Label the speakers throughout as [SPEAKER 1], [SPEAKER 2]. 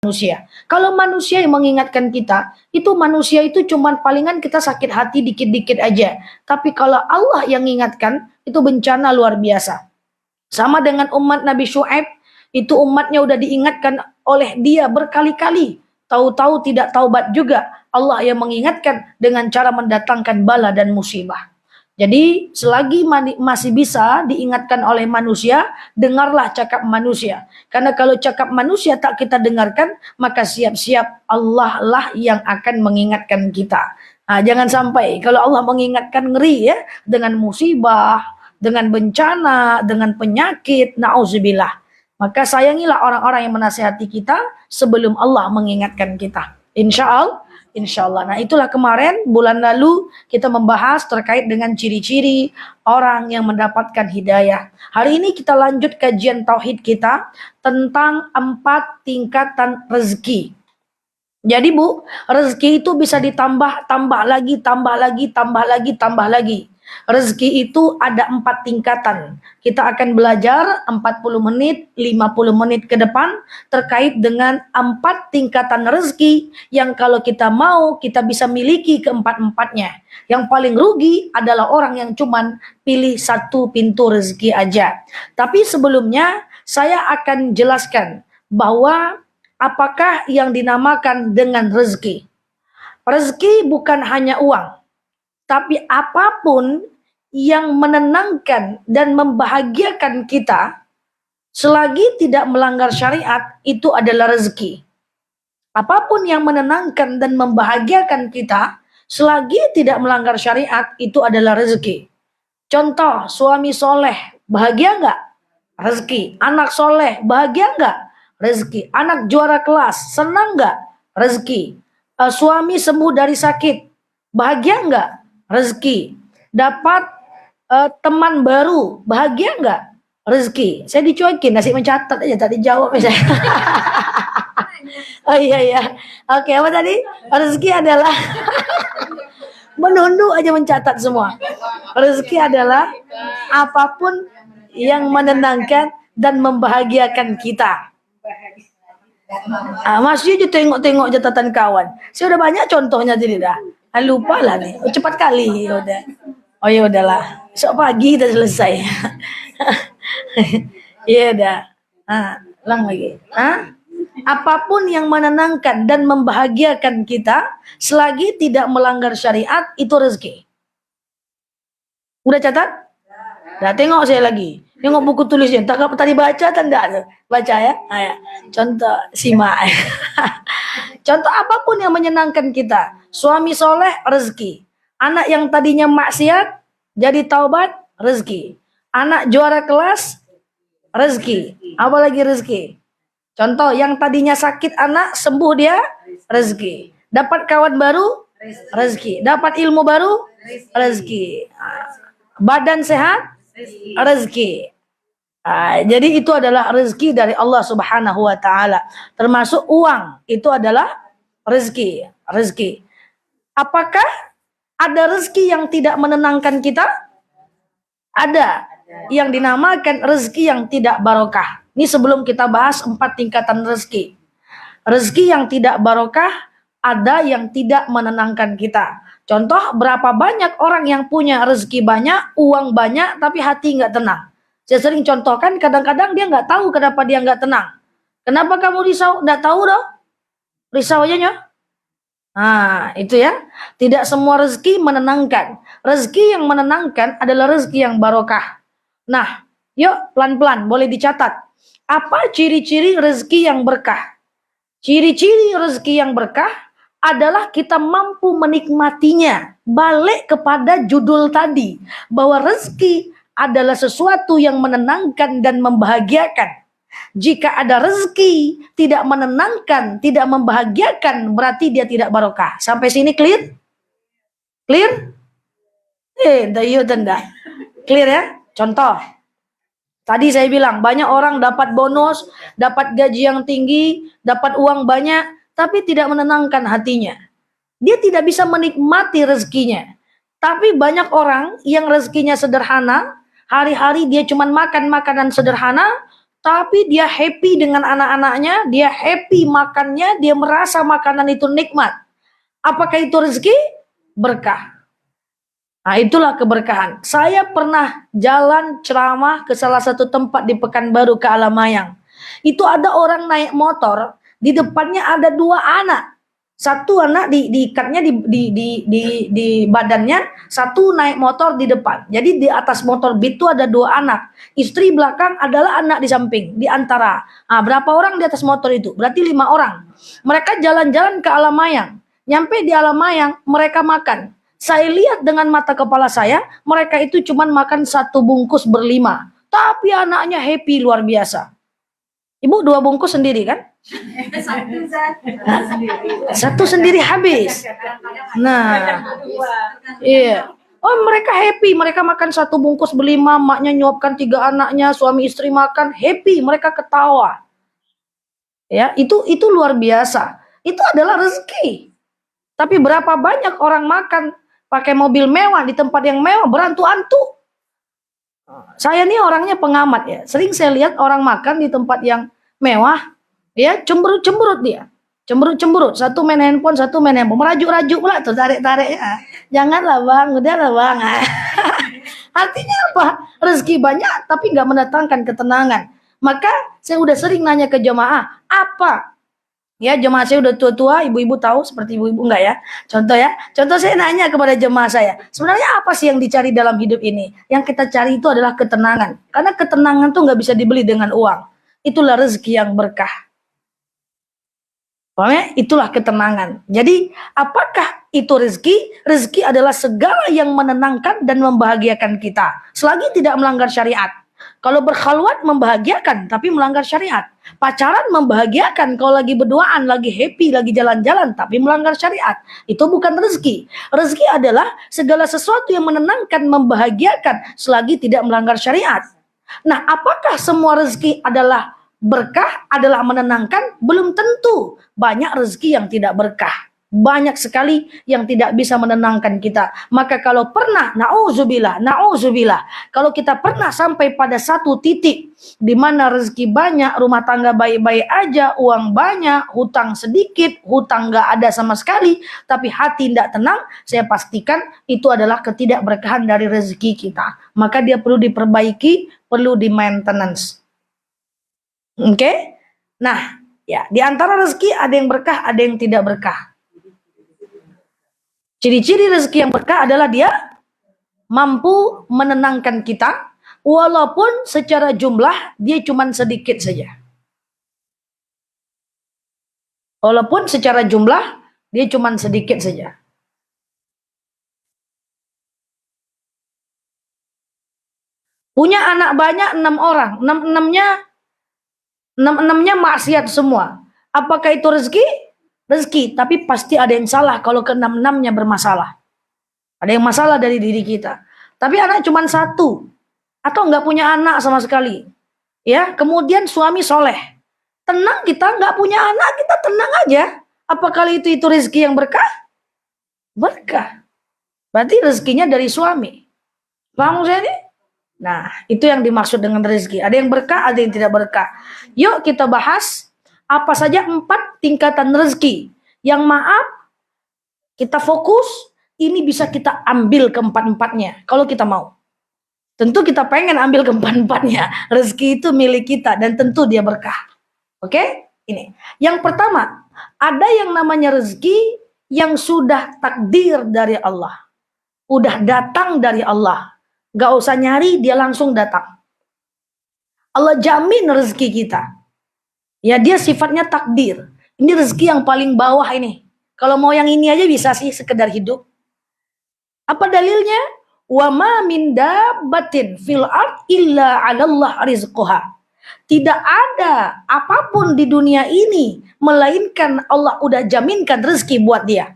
[SPEAKER 1] manusia. Kalau manusia yang mengingatkan kita, itu manusia itu cuman palingan kita sakit hati dikit-dikit aja. Tapi kalau Allah yang mengingatkan, itu bencana luar biasa. Sama dengan umat Nabi Syuaib, itu umatnya udah diingatkan oleh dia berkali-kali. Tahu-tahu tidak taubat juga. Allah yang mengingatkan dengan cara mendatangkan bala dan musibah. Jadi selagi masih bisa diingatkan oleh manusia, dengarlah cakap manusia. Karena kalau cakap manusia tak kita dengarkan, maka siap-siap Allah lah yang akan mengingatkan kita. Nah, jangan sampai kalau Allah mengingatkan ngeri ya, dengan musibah, dengan bencana, dengan penyakit, na'udzubillah. Maka sayangilah orang-orang yang menasihati kita sebelum Allah mengingatkan kita. Insya Allah. Nah, itulah kemarin bulan lalu kita membahas terkait dengan ciri-ciri orang yang mendapatkan hidayah. Hari ini kita lanjut kajian tauhid kita tentang 4 tingkatan rezeki. Jadi Bu, rezeki itu bisa ditambah, tambah lagi. Rezeki itu ada 4 tingkatan. Kita akan belajar 40 menit, 50 menit ke depan terkait dengan 4 tingkatan rezeki yang kalau kita mau, kita bisa miliki keempat-empatnya. Yang paling rugi adalah orang yang cuman pilih 1 pintu rezeki aja. Tapi sebelumnya saya akan jelaskan bahwa apakah yang dinamakan dengan rezeki. Rezeki bukan hanya uang, tapi apapun yang menenangkan dan membahagiakan kita selagi tidak melanggar syariat, itu adalah rezeki. Apapun yang menenangkan dan membahagiakan kita selagi tidak melanggar syariat, itu adalah rezeki. Contoh, suami soleh, bahagia nggak? Rezeki. Anak soleh, bahagia nggak? Rezeki. Anak juara kelas, senang nggak? Rezeki. Suami sembuh dari sakit, bahagia nggak? Rezeki. Dapat teman baru, bahagia nggak? Rezeki. Saya dicuekin, nasi mencatat aja, tadi jawab saya. Oh iya. Oke, apa tadi? Rezeki adalah menunduk aja mencatat semua. Rezeki adalah apapun yang menenangkan dan membahagiakan kita. Masih aja tengok-tengok catatan kawan. Saya udah banyak contohnya jadi dah. Lupa lah nih. Cepat kali udah. Oh ya udahlah. Besok pagi kita selesai. Iya dah. Ulang lagi. Apapun yang menenangkan dan membahagiakan kita selagi tidak melanggar syariat, itu rezeki. Udah catat? Nah, tengok saya lagi. Tengok buku tulisnya. Tak tadi baca tanda tu. Baca ya. Contoh simak. Contoh apapun yang menyenangkan kita. Suami soleh, rezeki. Anak yang tadinya maksiat jadi taubat, rezeki. Anak juara kelas, rezeki. Apa lagi rezeki? Contoh yang tadinya sakit anak sembuh dia, rezeki. Dapat kawan baru, rezeki. Dapat ilmu baru, rezeki. Badan sehat, rezeki. Jadi itu adalah rezeki dari Allah Subhanahu wa taala. Termasuk uang, itu adalah rezeki. Apakah ada rezeki yang tidak menenangkan kita? Ada. Yang dinamakan rezeki yang tidak barokah. Ini sebelum kita bahas 4 tingkatan rezeki. Rezeki yang tidak barokah, ada yang tidak menenangkan kita. Contoh, berapa banyak orang yang punya rezeki banyak, uang banyak, tapi hati nggak tenang. Saya sering contohkan, kadang-kadang dia nggak tahu kenapa dia nggak tenang. Kenapa kamu risau? Nggak tahu dong. Risau aja nyoh. Itu ya. Tidak semua rezeki menenangkan. Rezeki yang menenangkan adalah rezeki yang barokah. Nah, yuk pelan-pelan, boleh dicatat. Apa ciri-ciri rezeki yang berkah? Ciri-ciri rezeki yang berkah adalah kita mampu menikmatinya. Balik kepada judul tadi, bahwa rezeki adalah sesuatu yang menenangkan dan membahagiakan. Jika ada rezeki tidak menenangkan, tidak membahagiakan, berarti dia tidak barokah. Sampai sini clear? Clear? Clear ya? Contoh. Tadi saya bilang, banyak orang dapat bonus, dapat gaji yang tinggi, dapat uang banyak, tapi tidak menenangkan hatinya. Dia tidak bisa menikmati rezekinya. Tapi banyak orang yang rezekinya sederhana, hari-hari dia cuma makan makanan sederhana, tapi dia happy dengan anak-anaknya, dia happy makannya, dia merasa makanan itu nikmat. Apakah itu rezeki? Berkah. Nah, itulah keberkahan. Saya pernah jalan ceramah ke salah satu tempat di Pekanbaru ke Alamayang. Itu ada orang naik motor, di depannya ada 2 anak. Satu anak diikatnya di badannya, satu naik motor di depan. Jadi di atas motor Beat itu ada 2 anak. Istri belakang adalah anak di samping, di antara. Nah, berapa orang di atas motor itu? Berarti 5 orang. Mereka jalan-jalan ke Alamayang. Nyampe di Alamayang, mereka makan. Saya lihat dengan mata kepala saya, mereka itu cuma makan 1 bungkus berlima. Tapi anaknya happy luar biasa. Ibu 2 bungkus sendiri kan? Satu sendiri habis. Nah, iya. Oh, mereka happy, mereka makan 1 bungkus berlima, maknya nyuapkan 3 anaknya, suami istri makan, happy, mereka ketawa. Ya, itu luar biasa. Itu adalah rezeki. Tapi berapa banyak orang makan pakai mobil mewah di tempat yang mewah berantu-antu. Saya nih orangnya pengamat ya. Sering saya lihat orang makan di tempat yang mewah, ya cemberut-cemberut dia. Cemberut-cemberut. Satu main handphone, satu main handphone. Merajuk-rajuk pula tuh, tarik-tarik. Janganlah bang, udahlah bang. Artinya apa? Rezeki banyak tapi nggak mendatangkan ketenangan. Maka saya udah sering nanya ke jemaah, apa? Ya, jemaah saya udah tua-tua, ibu-ibu tahu seperti ibu-ibu enggak ya? Contoh saya nanya kepada jemaah saya, sebenarnya apa sih yang dicari dalam hidup ini? Yang kita cari itu adalah ketenangan. Karena ketenangan tuh nggak bisa dibeli dengan uang. Itulah rezeki yang berkah. Paham ya? Itulah ketenangan. Jadi, apakah itu rezeki? Rezeki adalah segala yang menenangkan dan membahagiakan kita. Selagi tidak melanggar syariat. Kalau berkhalwat membahagiakan, tapi melanggar syariat. Pacaran membahagiakan, kalau lagi berduaan, lagi happy, lagi jalan-jalan, tapi melanggar syariat. Itu bukan rezeki. Rezeki adalah segala sesuatu yang menenangkan, membahagiakan, selagi tidak melanggar syariat. Nah, apakah semua rezeki adalah berkah, adalah menenangkan? Belum tentu. Banyak rezeki yang tidak berkah. Banyak sekali yang tidak bisa menenangkan kita. Maka kalau pernah, na'udzubillah, kalau kita pernah sampai pada satu titik di mana rezeki banyak, rumah tangga baik-baik aja, uang banyak, hutang sedikit, hutang nggak ada sama sekali, tapi hati tidak tenang, saya pastikan itu adalah ketidakberkahan dari rezeki kita. Maka dia perlu diperbaiki, perlu di maintenance. Oke? Nah, ya, di antara rezeki ada yang berkah, ada yang tidak berkah. Ciri-ciri rezeki yang berkah adalah dia mampu menenangkan kita, walaupun secara jumlah dia cuma sedikit saja. Walaupun secara jumlah dia cuma sedikit saja. Punya anak banyak 6 orang, 6-6-nya maksiat semua. Apakah itu rezeki? Rezeki, tapi pasti ada yang salah kalau ke-6-6-nya bermasalah. Ada yang masalah dari diri kita. Tapi anak cuma 1 atau nggak punya anak sama sekali. Ya, kemudian suami soleh. Tenang kita, nggak punya anak, kita tenang aja. Apakah itu rezeki yang berkah? Berkah. Berarti rezekinya dari suami. Paham saya ini? Nah, itu yang dimaksud dengan rezeki. Ada yang berkah, ada yang tidak berkah. Yuk kita bahas apa saja 4 tingkatan rezeki. Yang maaf, kita fokus, ini bisa kita ambil ke-4-4-nya. Kalau kita mau. Tentu kita pengen ambil ke-4-4-nya. Rezeki itu milik kita dan tentu dia berkah. Oke? Ini. Yang pertama, ada yang namanya rezeki yang sudah takdir dari Allah. Udah datang dari Allah. Gak usah nyari, dia langsung datang. Allah jamin rezeki kita. Ya, dia sifatnya takdir. Ini rezeki yang paling bawah ini. Kalau mau yang ini aja bisa sih, sekedar hidup. Apa dalilnya? Wa ma min dabbatin fil ard illa 'alallah rizquha. Tidak ada apapun di dunia ini melainkan Allah udah jaminkan rezeki buat dia.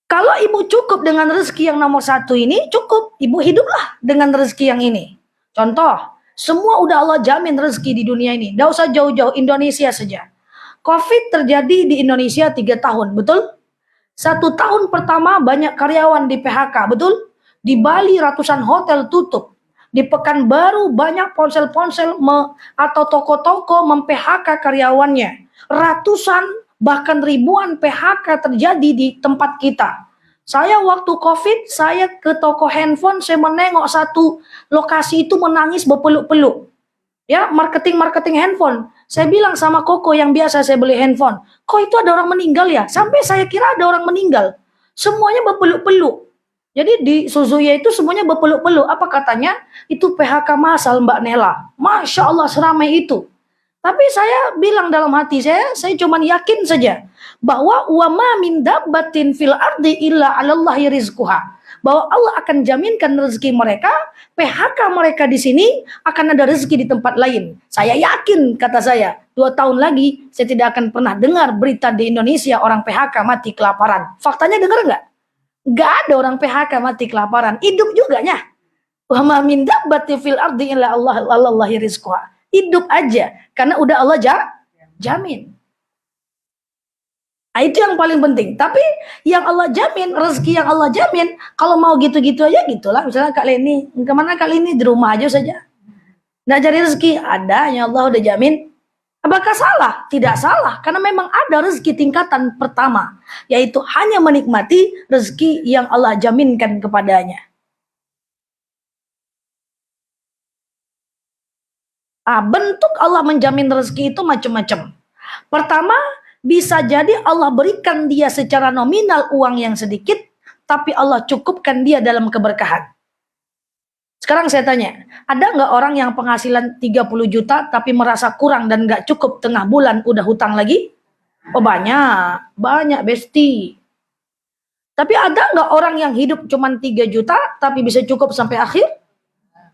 [SPEAKER 1] Kalau ibu cukup dengan rezeki yang nomor 1 ini, cukup. Ibu hiduplah dengan rezeki yang ini. Contoh, semua udah Allah jamin rezeki di dunia ini. Nggak usah jauh-jauh, Indonesia saja. Covid terjadi di Indonesia 3 tahun, betul? 1 tahun pertama banyak karyawan di PHK, betul? Di Bali ratusan hotel tutup. Di Pekanbaru banyak ponsel-ponsel atau toko-toko mem-PHK karyawannya. Ratusan bahkan ribuan PHK terjadi di tempat kita. Saya waktu COVID, saya ke toko handphone, saya menengok satu lokasi itu menangis berpeluk-peluk. Ya, marketing handphone. Saya bilang sama Koko yang biasa saya beli handphone, kok itu ada orang meninggal ya? Sampai saya kira ada orang meninggal. Semuanya berpeluk-peluk. Jadi di Suzuya itu semuanya berpeluk-peluk. Apa katanya? Itu PHK massal Mbak Nela. Masya Allah seramai itu. Tapi saya bilang dalam hati saya cuma yakin saja bahwa wa ma min dabbatin fil ardi illa 'alallahi rizquha. Bahwa Allah akan jaminkan rezeki mereka, PHK mereka di sini akan ada rezeki di tempat lain. Saya yakin, kata saya, 2 tahun lagi saya tidak akan pernah dengar berita di Indonesia orang PHK mati kelaparan. Faktanya dengar nggak? Nggak ada orang PHK mati kelaparan. Hidup juga nya. Wa ma min dabbatin fil ardi illa 'alallahi rizquha. Hidup aja, karena udah Allah jamin. Nah, itu yang paling penting. Tapi yang Allah jamin, rezeki yang Allah jamin, kalau mau gitu-gitu aja gitulah. Misalnya Kak Leni, kemana Kak Leni? Di rumah aja saja. Nggak cari rezeki, ada yang Allah udah jamin. Apakah salah? Tidak salah, karena memang ada rezeki tingkatan pertama, yaitu hanya menikmati rezeki yang Allah jaminkan kepadanya. Bentuk Allah menjamin rezeki itu macam-macam. Pertama, bisa jadi Allah berikan dia secara nominal uang yang sedikit, tapi Allah cukupkan dia dalam keberkahan. Sekarang saya tanya, ada nggak orang yang penghasilan 30 juta tapi merasa kurang dan nggak cukup tengah bulan udah hutang lagi? Oh banyak besti. Tapi ada nggak orang yang hidup cuma 3 juta tapi bisa cukup sampai akhir?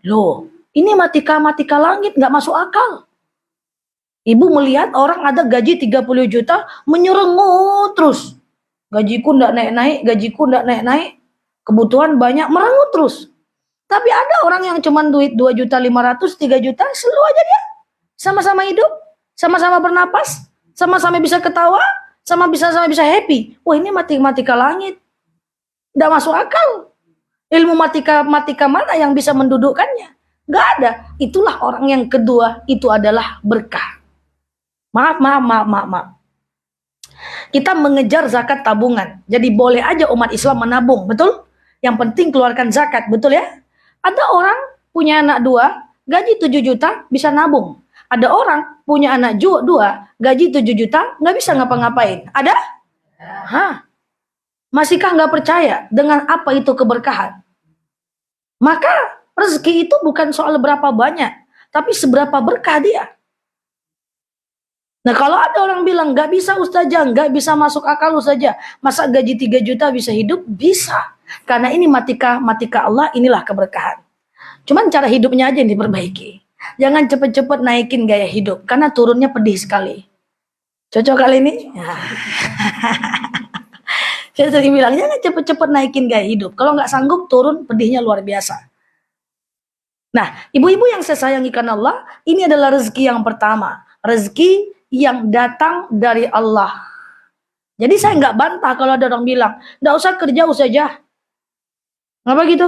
[SPEAKER 1] Loh, ini matika langit, nggak masuk akal. Ibu melihat orang ada gaji 30 juta, menyerengut terus. Gajiku nggak naik-naik, kebutuhan banyak, merengut terus. Tapi ada orang yang cuma duit 2.500.000, 3 juta, selalu aja dia. Sama-sama hidup, sama-sama bernapas, sama-sama bisa ketawa, sama-sama bisa happy. Wah, ini matika langit. Nggak masuk akal. Ilmu matika mana yang bisa mendudukkannya? Nggak ada. Itulah orang yang kedua, itu adalah berkah. Maaf. Kita mengejar zakat tabungan. Jadi boleh aja umat Islam menabung, betul? Yang penting keluarkan zakat, betul ya? Ada orang punya anak 2, gaji 7 juta, bisa nabung. Ada orang punya anak 2, gaji 7 juta, nggak bisa ngapa-ngapain. Ada? Masihkah nggak percaya dengan apa itu keberkahan? Maka rezeki itu bukan soal berapa banyak, tapi seberapa berkah dia. Nah, kalau ada orang bilang nggak bisa ustazah, nggak bisa masuk akal ustazah, masa gaji 3 juta bisa hidup? Bisa, karena ini matika Allah, inilah keberkahan. Cuman cara hidupnya aja yang diperbaiki. Jangan cepet-cepet naikin gaya hidup, karena turunnya pedih sekali. Cocok kali ini? Saya sering bilang, jangan cepet-cepet naikin gaya hidup. Kalau nggak sanggup turun, pedihnya luar biasa. Nah, ibu-ibu yang saya sayangi karena Allah, ini adalah rezeki yang pertama. Rezeki yang datang dari Allah. Jadi saya nggak bantah kalau ada orang bilang, nggak usah kerja ustazah. Ngapa gitu?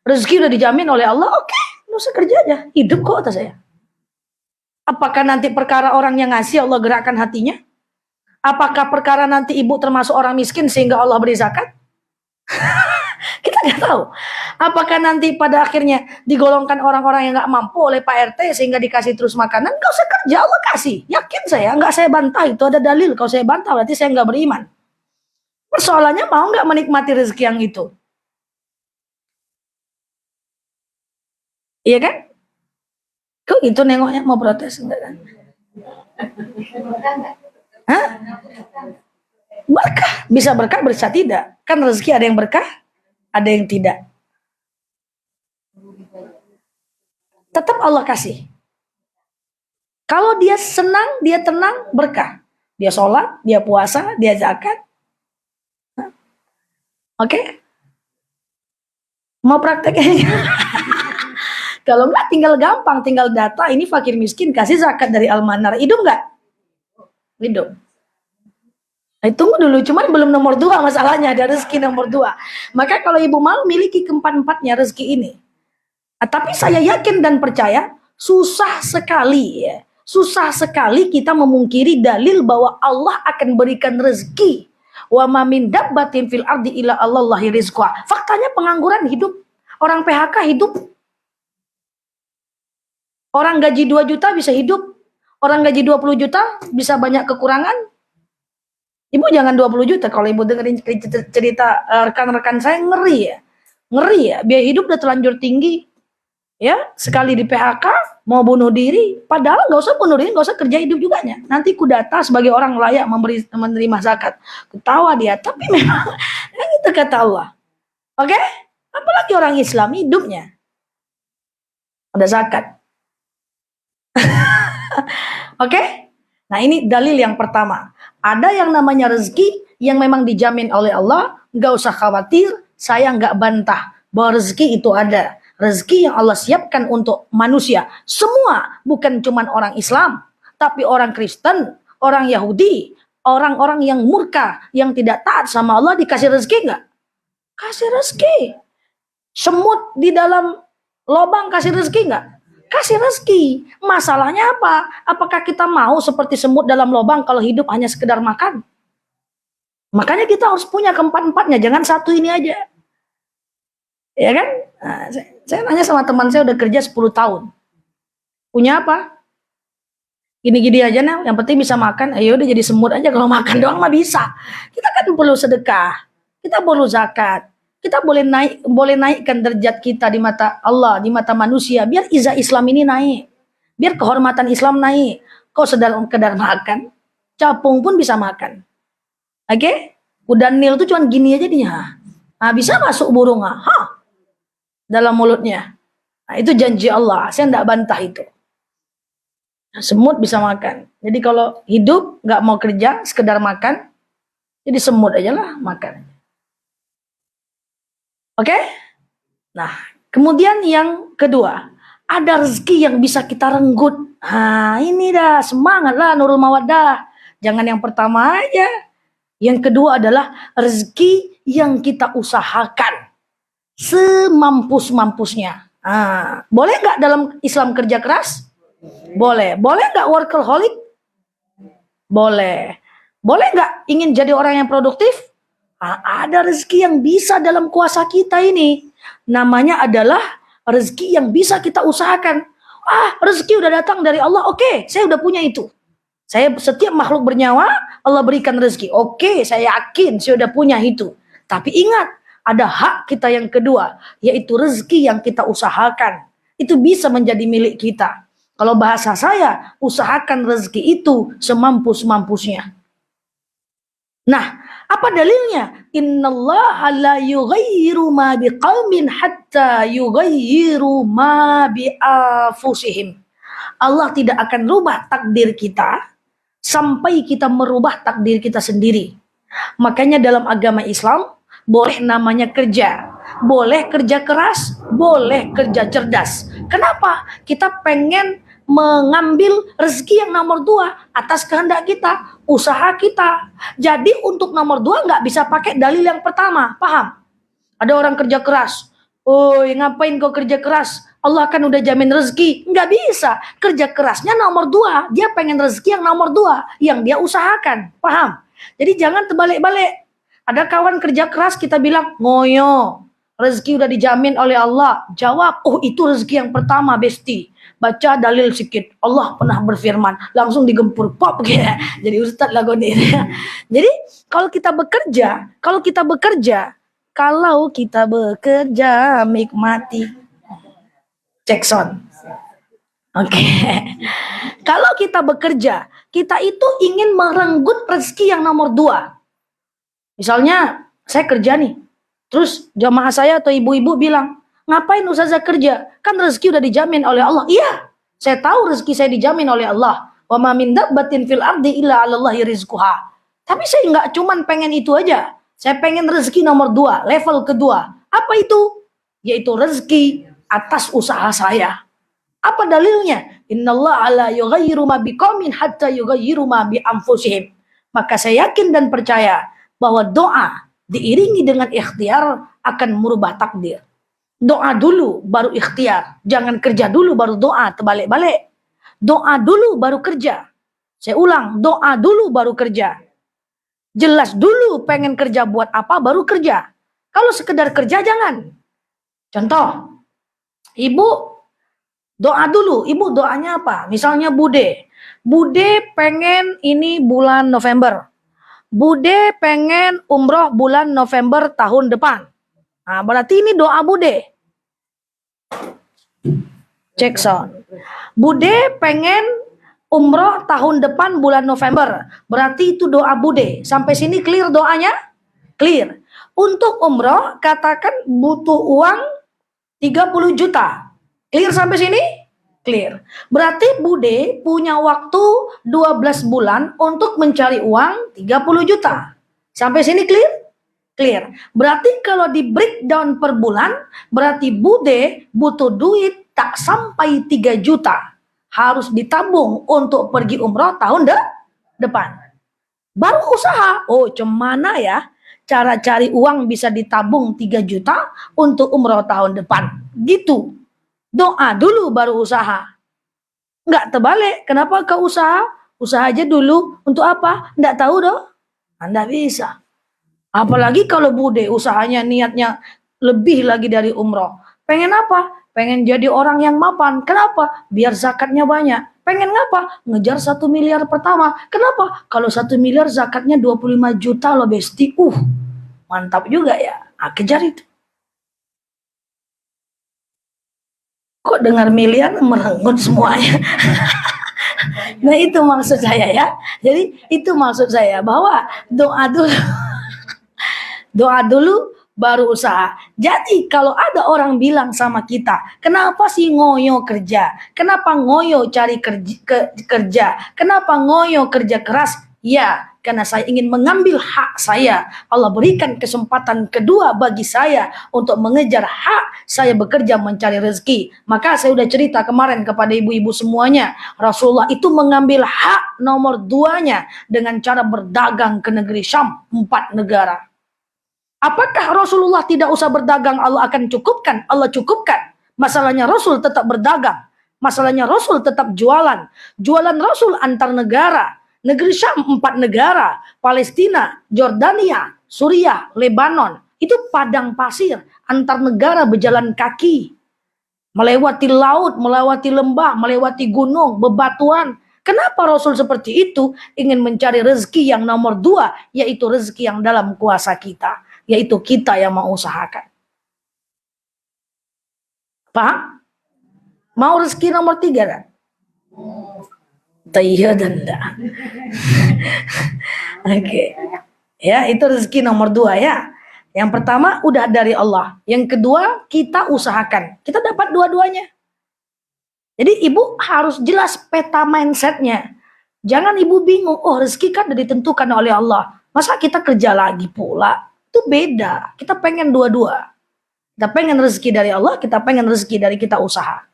[SPEAKER 1] Rezeki udah dijamin oleh Allah, oke, nggak usah kerja aja. Hidup kok, kata saya. Apakah nanti perkara orang yang ngasih Allah gerakkan hatinya? Apakah perkara nanti ibu termasuk orang miskin sehingga Allah beri zakat? Kita nggak tahu. Apakah nanti pada akhirnya digolongkan orang-orang yang nggak mampu oleh Pak RT sehingga dikasih terus makanan? Nggak usah kerja, Allah kasih. Yakin saya, nggak saya bantah, itu ada dalil. Kalau saya bantah berarti saya nggak beriman. Persoalannya mau nggak menikmati rezeki yang itu? Iya kan? Kok itu nengoknya mau protes enggak kan? Hah? Berkah, bisa berkah, bisa tidak. Kan rezeki ada yang berkah, ada yang tidak. Tetap Allah kasih. Kalau dia senang, dia tenang, berkah. Dia sholat, dia puasa, dia zakat. Oke? Mau prakteknya? Kalau enggak tinggal gampang, tinggal data, ini fakir miskin, kasih zakat dari Al-Manar. Hidup enggak? Hidup. Nah, tunggu dulu, cuman belum nomor 2 masalahnya, ada rezeki nomor 2. Maka kalau ibu mau miliki keempat-empatnya rezeki ini. Tapi saya yakin dan percaya susah sekali ya. Susah sekali kita memungkiri dalil bahwa Allah akan berikan rezeki. Wa ma min dabbatin fil ardi illa Allahi rizqa. Faktanya pengangguran hidup, orang PHK hidup. Orang gaji 2 juta bisa hidup. Orang gaji 20 juta bisa banyak kekurangan. Ibu jangan 20 juta, kalau ibu dengerin cerita rekan-rekan saya ngeri ya. Ngeri ya, biaya hidup udah terlanjur tinggi. Ya, sekali di PHK mau bunuh diri, padahal nggak usah bunuh diri, nggak usah kerja hidup juga nya. Nanti kudata sebagai orang layak menerima zakat. Ketawa dia, tapi memang itu kata Allah. Oke? Apalagi orang Islam hidupnya ada zakat. Oke? Nah, ini dalil yang pertama. Ada yang namanya rezeki yang memang dijamin oleh Allah, nggak usah khawatir, saya nggak bantah bahwa rezeki itu ada. Rezeki yang Allah siapkan untuk manusia. Semua, bukan cuma orang Islam, tapi orang Kristen, orang Yahudi, orang-orang yang murka, yang tidak taat sama Allah dikasih rezeki nggak? Kasih rezeki. Semut di dalam lubang kasih rezeki nggak? Kasih rezeki. Masalahnya apa? Apakah kita mau seperti semut dalam lubang kalau hidup hanya sekedar makan? Makanya kita harus punya keempat-empatnya, jangan satu ini aja. Ya kan? Nah, saya nanya sama teman saya udah kerja 10 tahun. Punya apa? Gini-gini aja nah, yang penting bisa makan. Ayo udah jadi semut aja, kalau makan doang mah bisa. Kita kan perlu sedekah. Kita perlu zakat. Kita boleh naikkan derajat kita di mata Allah, di mata manusia, biar izah Islam ini naik. Biar kehormatan Islam naik. Kok sekedar makan? Capung pun bisa makan. Oke? Kuda Nil tuh cuma gini aja dia. Nah, bisa masuk burung dalam mulutnya. Nah, itu janji Allah. Saya tidak bantah itu. Nah, semut bisa makan. Jadi kalau hidup nggak mau kerja, sekedar makan, jadi semut aja lah makan. Oke? Nah, kemudian yang kedua, ada rezeki yang bisa kita renggut. Nah, ini dah semangat lah Nurul Mawaddah. Jangan yang pertama aja. Yang kedua adalah rezeki yang kita usahakan semampus-mampusnya. Nah, boleh nggak dalam Islam kerja keras? Boleh. Boleh nggak workaholic? Boleh. Boleh nggak ingin jadi orang yang produktif? Nah, ada rezeki yang bisa dalam kuasa kita ini. Namanya adalah rezeki yang bisa kita usahakan. Rezeki udah datang dari Allah. Oke, saya udah punya itu. Saya setiap makhluk bernyawa, Allah berikan rezeki. Oke, saya yakin saya udah punya itu. Tapi ingat, ada hak kita yang kedua, yaitu rezeki yang kita usahakan. Itu bisa menjadi milik kita. Kalau bahasa saya, usahakan rezeki itu semampu-mampusnya. Nah, apa dalilnya? Innallaha la yughayyiru ma biqaumin hatta yughayyiru ma bi anfusihim. Allah tidak akan rubah takdir kita sampai kita merubah takdir kita sendiri. Makanya dalam agama Islam boleh namanya kerja, boleh kerja keras, boleh kerja cerdas. Kenapa? Kita pengen mengambil rezeki yang nomor 2 atas kehendak kita, usaha kita. Jadi untuk nomor 2 nggak bisa pakai dalil yang pertama, paham? Ada orang kerja keras, ngapain kau kerja keras? Allah kan udah jamin rezeki. Nggak bisa. Kerja kerasnya nomor 2. Dia pengen rezeki yang nomor 2. Yang dia usahakan. Paham? Jadi jangan terbalik-balik. Ada kawan kerja keras, kita bilang, ngoyo. Rezeki udah dijamin oleh Allah. Jawab, itu rezeki yang pertama, besti. Baca dalil sedikit. Allah pernah berfirman. Langsung digempur. Pop. Jadi ustadz lagu ini. Jadi kalau kita bekerja, nikmati. Jackson. Oke. Kalau kita bekerja, kita itu ingin merenggut rezeki yang nomor 2. Misalnya, saya kerja nih. Terus jamaah saya atau ibu-ibu bilang, ngapain ustazah kerja? Kan rezeki udah dijamin oleh Allah. Iya, saya tahu rezeki saya dijamin oleh Allah. Wa ma min dabbatin fil ardi illa 'alallahi rizquha. Tapi saya nggak cuman pengen itu aja. Saya pengen rezeki nomor 2, level kedua. Apa itu? Yaitu rezeki atas usaha saya. Apa dalilnya? Innallaha la yughayyiru ma biqaumin hatta yughayyiru ma bi anfusihim. Maka saya yakin dan percaya bahwa doa diiringi dengan ikhtiar akan merubah takdir. Doa dulu baru ikhtiar. Jangan kerja dulu baru doa, terbalik-balik. Doa dulu baru kerja. Saya ulang, doa dulu baru kerja. Jelas dulu pengen kerja buat apa baru kerja. Kalau sekedar kerja jangan. Contoh, ibu doa dulu. Ibu doanya apa? Misalnya Bude. Bude pengen ini bulan November. Bude pengen umroh bulan November tahun depan. Nah, berarti ini doa Bude. Cek sound. Bude pengen umroh tahun depan bulan November. Berarti itu doa Bude. Sampai sini clear doanya? Clear. Untuk umroh katakan butuh uang 30 juta. Clear sampai sini? Clear. Berarti Bude punya waktu 12 bulan untuk mencari uang 30 juta. Sampai sini clear? Clear. Berarti kalau di breakdown per bulan, berarti Bude butuh duit tak sampai 3 juta. Harus ditabung untuk pergi umroh tahun depan. Baru usaha. Oh, cemana ya cara cari uang bisa ditabung 3 juta untuk umroh tahun depan. Gitu. Doa dulu baru usaha. Enggak terbalik. Kenapa ke usaha? Usaha aja dulu. Untuk apa? Enggak tahu dong. Anda bisa. Apalagi kalau Bude usahanya niatnya lebih lagi dari umroh. Pengen apa? Pengen jadi orang yang mapan. Kenapa? Biar zakatnya banyak. Pengen ngapa? Ngejar 1 miliar pertama. Kenapa? Kalau 1 miliar zakatnya 25 juta loh besti. Mantap juga ya. Nah, kejar itu. Kok dengar miliar merenggut semuanya. Nah itu maksud saya ya. Jadi itu maksud saya bahwa doa dulu. Doa dulu baru usaha. Jadi kalau ada orang bilang sama kita, kenapa sih ngoyo kerja? Kenapa ngoyo cari kerja? Kenapa ngoyo kerja keras? Ya, karena saya ingin mengambil hak saya. Allah berikan kesempatan kedua bagi saya untuk mengejar hak saya bekerja mencari rezeki. Maka saya sudah cerita kemarin kepada ibu-ibu semuanya. Rasulullah itu mengambil hak nomor 2-nya dengan cara berdagang ke negeri Syam, 4 negara. Apakah Rasulullah tidak usah berdagang Allah akan cukupkan? Allah cukupkan. Masalahnya Rasul tetap berdagang. Masalahnya Rasul tetap jualan. Jualan Rasul antar negara. Negeri Syam 4 negara. Palestina, Jordania, Suriah, Lebanon. Itu padang pasir. Antar negara berjalan kaki. Melewati laut, melewati lembah, melewati gunung, bebatuan. Kenapa Rasul seperti itu? Ingin mencari rezeki yang nomor 2. Yaitu rezeki yang dalam kuasa kita. Yaitu kita yang mau usahakan. Paham? Mau rezeki nomor 3 kan? Iya dan enggak. Oke. Ya, itu rezeki nomor 2 ya. Yang pertama udah dari Allah. Yang kedua kita usahakan. Kita dapat dua-duanya. Jadi ibu harus jelas peta mindsetnya. Jangan ibu bingung. Oh, rezeki kan udah ditentukan oleh Allah. Masa kita kerja lagi pula? Itu beda. Kita pengen dua-dua. Kita pengen rezeki dari Allah, kita pengen rezeki dari kita usaha.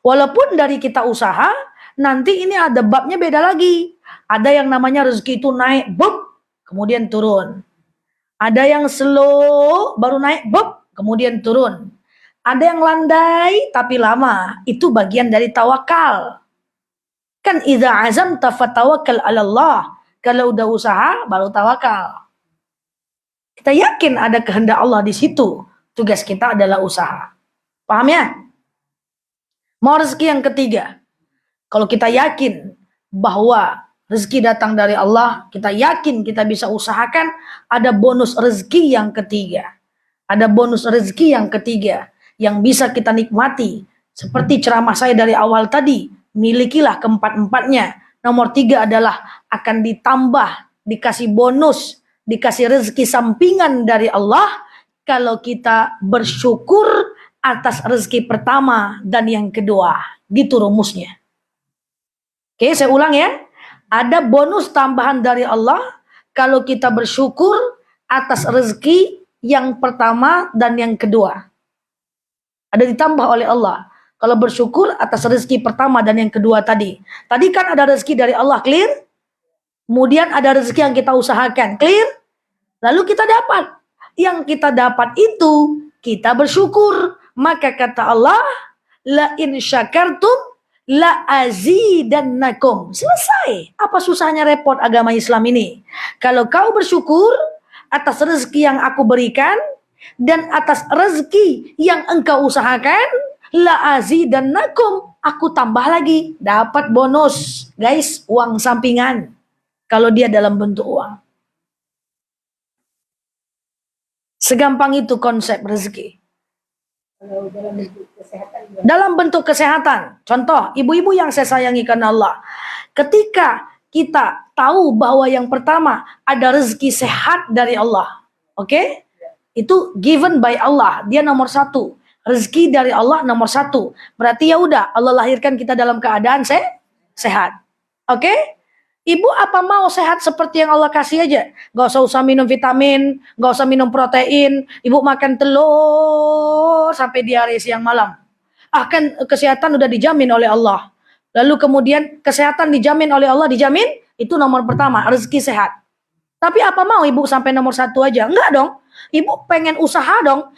[SPEAKER 1] Walaupun dari kita usaha, nanti ini ada babnya beda lagi. Ada yang namanya rezeki itu naik, kemudian turun. Ada yang slow, baru naik, kemudian turun. Ada yang landai, tapi lama. Itu bagian dari tawakal. Kan idza azamta fatawakkal 'ala Allah. Kalau udah usaha, baru tawakal. Kita yakin ada kehendak Allah di situ. Tugas kita adalah usaha. Paham ya? Mau rezeki yang ketiga. Kalau kita yakin bahwa rezeki datang dari Allah, kita yakin kita bisa usahakan, ada bonus rezeki yang ketiga. Ada bonus rezeki yang ketiga yang bisa kita nikmati. Seperti ceramah saya dari awal tadi, milikilah keempat-empatnya. Nomor 3 adalah akan ditambah, dikasih bonus, dikasih rezeki sampingan dari Allah kalau kita bersyukur atas rezeki pertama dan yang kedua. Gitu rumusnya. Oke, saya ulang ya. Ada bonus tambahan dari Allah kalau kita bersyukur atas rezeki yang pertama dan yang kedua. Ada ditambah oleh Allah. Kalau bersyukur atas rezeki pertama dan yang kedua tadi. Tadi kan ada rezeki dari Allah, clear? Kemudian ada rezeki yang kita usahakan, clear? Lalu kita dapat. Yang kita dapat itu kita bersyukur. Maka kata Allah, la in syakartum la azidannakum. Selesai. Apa susahnya repot agama Islam ini? Kalau kau bersyukur atas rezeki yang aku berikan dan atas rezeki yang engkau usahakan, la azidannakum, aku tambah lagi, dapat bonus. Guys, uang sampingan. Kalau dia dalam bentuk uang. Segampang itu konsep rezeki. Dalam bentuk kesehatan. Contoh, ibu-ibu yang saya sayangi karena Allah. Ketika kita tahu bahwa yang pertama ada rezeki sehat dari Allah. Oke? Itu given by Allah. Dia nomor satu. Rezeki dari Allah nomor satu. Berarti ya udah, Allah lahirkan kita dalam keadaan sehat. Oke? Ibu apa mau sehat seperti yang Allah kasih aja? Gak usah minum vitamin, gak usah minum protein. Ibu makan telur sampai diare siang malam. Kan kesehatan udah dijamin oleh Allah. Lalu kemudian kesehatan dijamin oleh Allah, dijamin. Itu nomor pertama, rezeki sehat. Tapi apa mau ibu sampai nomor satu aja? Enggak dong. Ibu pengen usaha dong.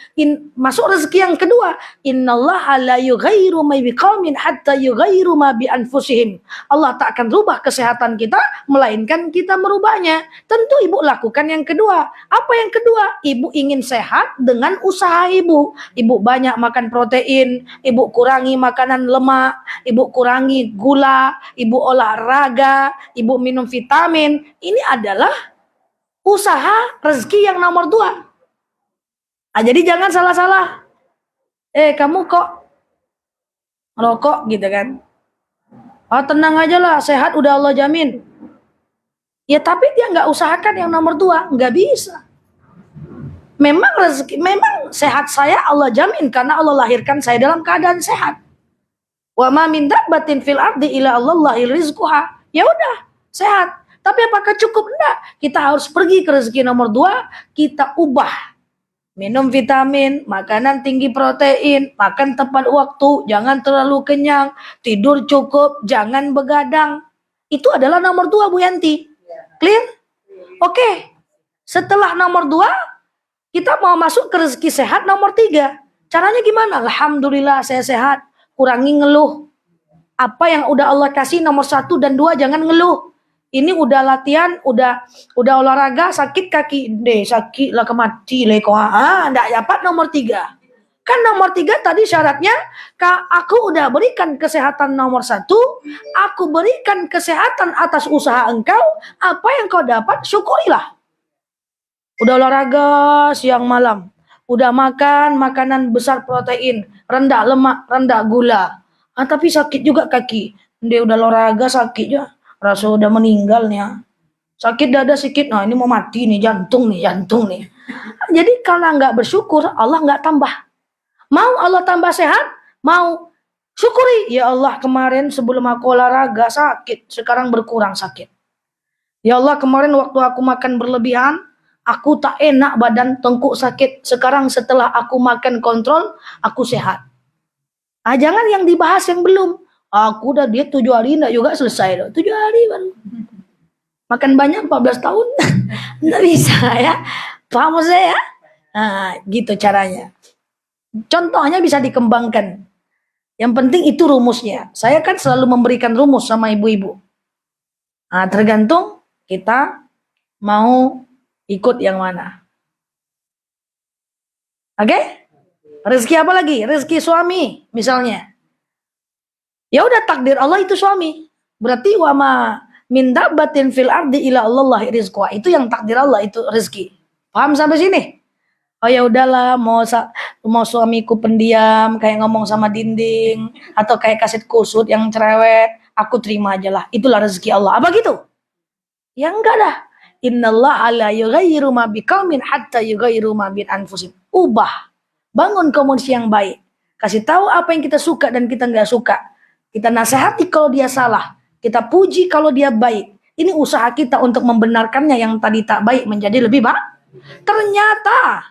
[SPEAKER 1] Masuk rezeki yang kedua. Innallaha la yughayyiru ma biqaumin hatta yughayyiru ma bi anfusihim. Allah tak akan rubah kesehatan kita melainkan kita merubahnya. Tentu ibu lakukan yang kedua. Apa yang kedua? Ibu ingin sehat dengan usaha ibu. Ibu banyak makan protein, ibu kurangi makanan lemak, ibu kurangi gula, ibu olahraga, ibu minum vitamin. Ini adalah usaha rezeki yang nomor 2. Jadi jangan salah-salah. Kamu kok rokok gitu kan? Tenang aja lah, sehat udah Allah jamin. Ya tapi dia nggak usahakan yang nomor 2, nggak bisa. Memang rezeki, memang sehat saya Allah jamin karena Allah lahirkan saya dalam keadaan sehat. Wa ma min dabbatin fil ardi illa Allahil rizquha. Ya udah, sehat. Tapi apakah cukup? Enggak. Kita harus pergi ke rezeki nomor 2, kita ubah. Minum vitamin, makanan tinggi protein, makan tepat waktu, jangan terlalu kenyang, tidur cukup, jangan begadang. Itu adalah nomor 2, Bu Yanti. Clear? Oke. Setelah nomor 2, kita mau masuk ke rezeki sehat nomor 3. Caranya gimana? Alhamdulillah saya sehat. Kurangi ngeluh. Apa yang udah Allah kasih nomor 1 dan 2 jangan ngeluh. Ini udah latihan, udah olahraga, sakit kaki, sakit lah kemati leko. Ndak dapat nomor 3. Kan nomor 3 tadi syaratnya, aku udah berikan kesehatan nomor 1, aku berikan kesehatan atas usaha engkau, apa yang kau dapat syukurilah. Udah olahraga siang malam, udah makan makanan besar protein, rendah lemak, rendah gula. Tapi sakit juga kaki. Dia udah olahraga sakit juga. Rasa udah meninggal nih ya. Sakit dada sedikit, nah ini mau mati nih, jantung nih. Jadi kalau nggak bersyukur, Allah nggak tambah. Mau Allah tambah sehat? Mau. Syukuri. Ya Allah, kemarin sebelum aku olahraga sakit, sekarang berkurang sakit. Ya Allah, kemarin waktu aku makan berlebihan, aku tak enak badan, tengkuk sakit. Sekarang setelah aku makan kontrol, aku sehat. Jangan yang dibahas yang belum. Aku udah diet 7 hari, enggak juga selesai. 7 hari baru. Makan banyak 14 tahun. Enggak bisa ya. Paham saya ya? Gitu caranya. Contohnya bisa dikembangkan. Yang penting itu rumusnya. Saya kan selalu memberikan rumus sama ibu-ibu. Tergantung kita mau ikut yang mana. Oke? Rezeki apa lagi? Rezeki suami misalnya. Ya udah takdir Allah itu suami. Berarti wa ma min dabbatin fil ardi illa Allahi rizquha. Itu yang takdir Allah itu rezeki. Paham sampai sini? Oh ya udahlah, mau suamiku pendiam kayak ngomong sama dinding atau kayak kaset kusut yang cerewet, aku terima aja lah. Itulah rezeki Allah. Apa gitu? Ya enggak dah. Innallaha la yughayyiru ma biqaumin hatta yughayyiru ma bi anfusihim. Ubah. Bangun komunikasi yang baik. Kasih tahu apa yang kita suka dan kita enggak suka. Kita nasihati kalau dia salah. Kita puji kalau dia baik. Ini usaha kita untuk membenarkannya yang tadi tak baik menjadi lebih baik. Ternyata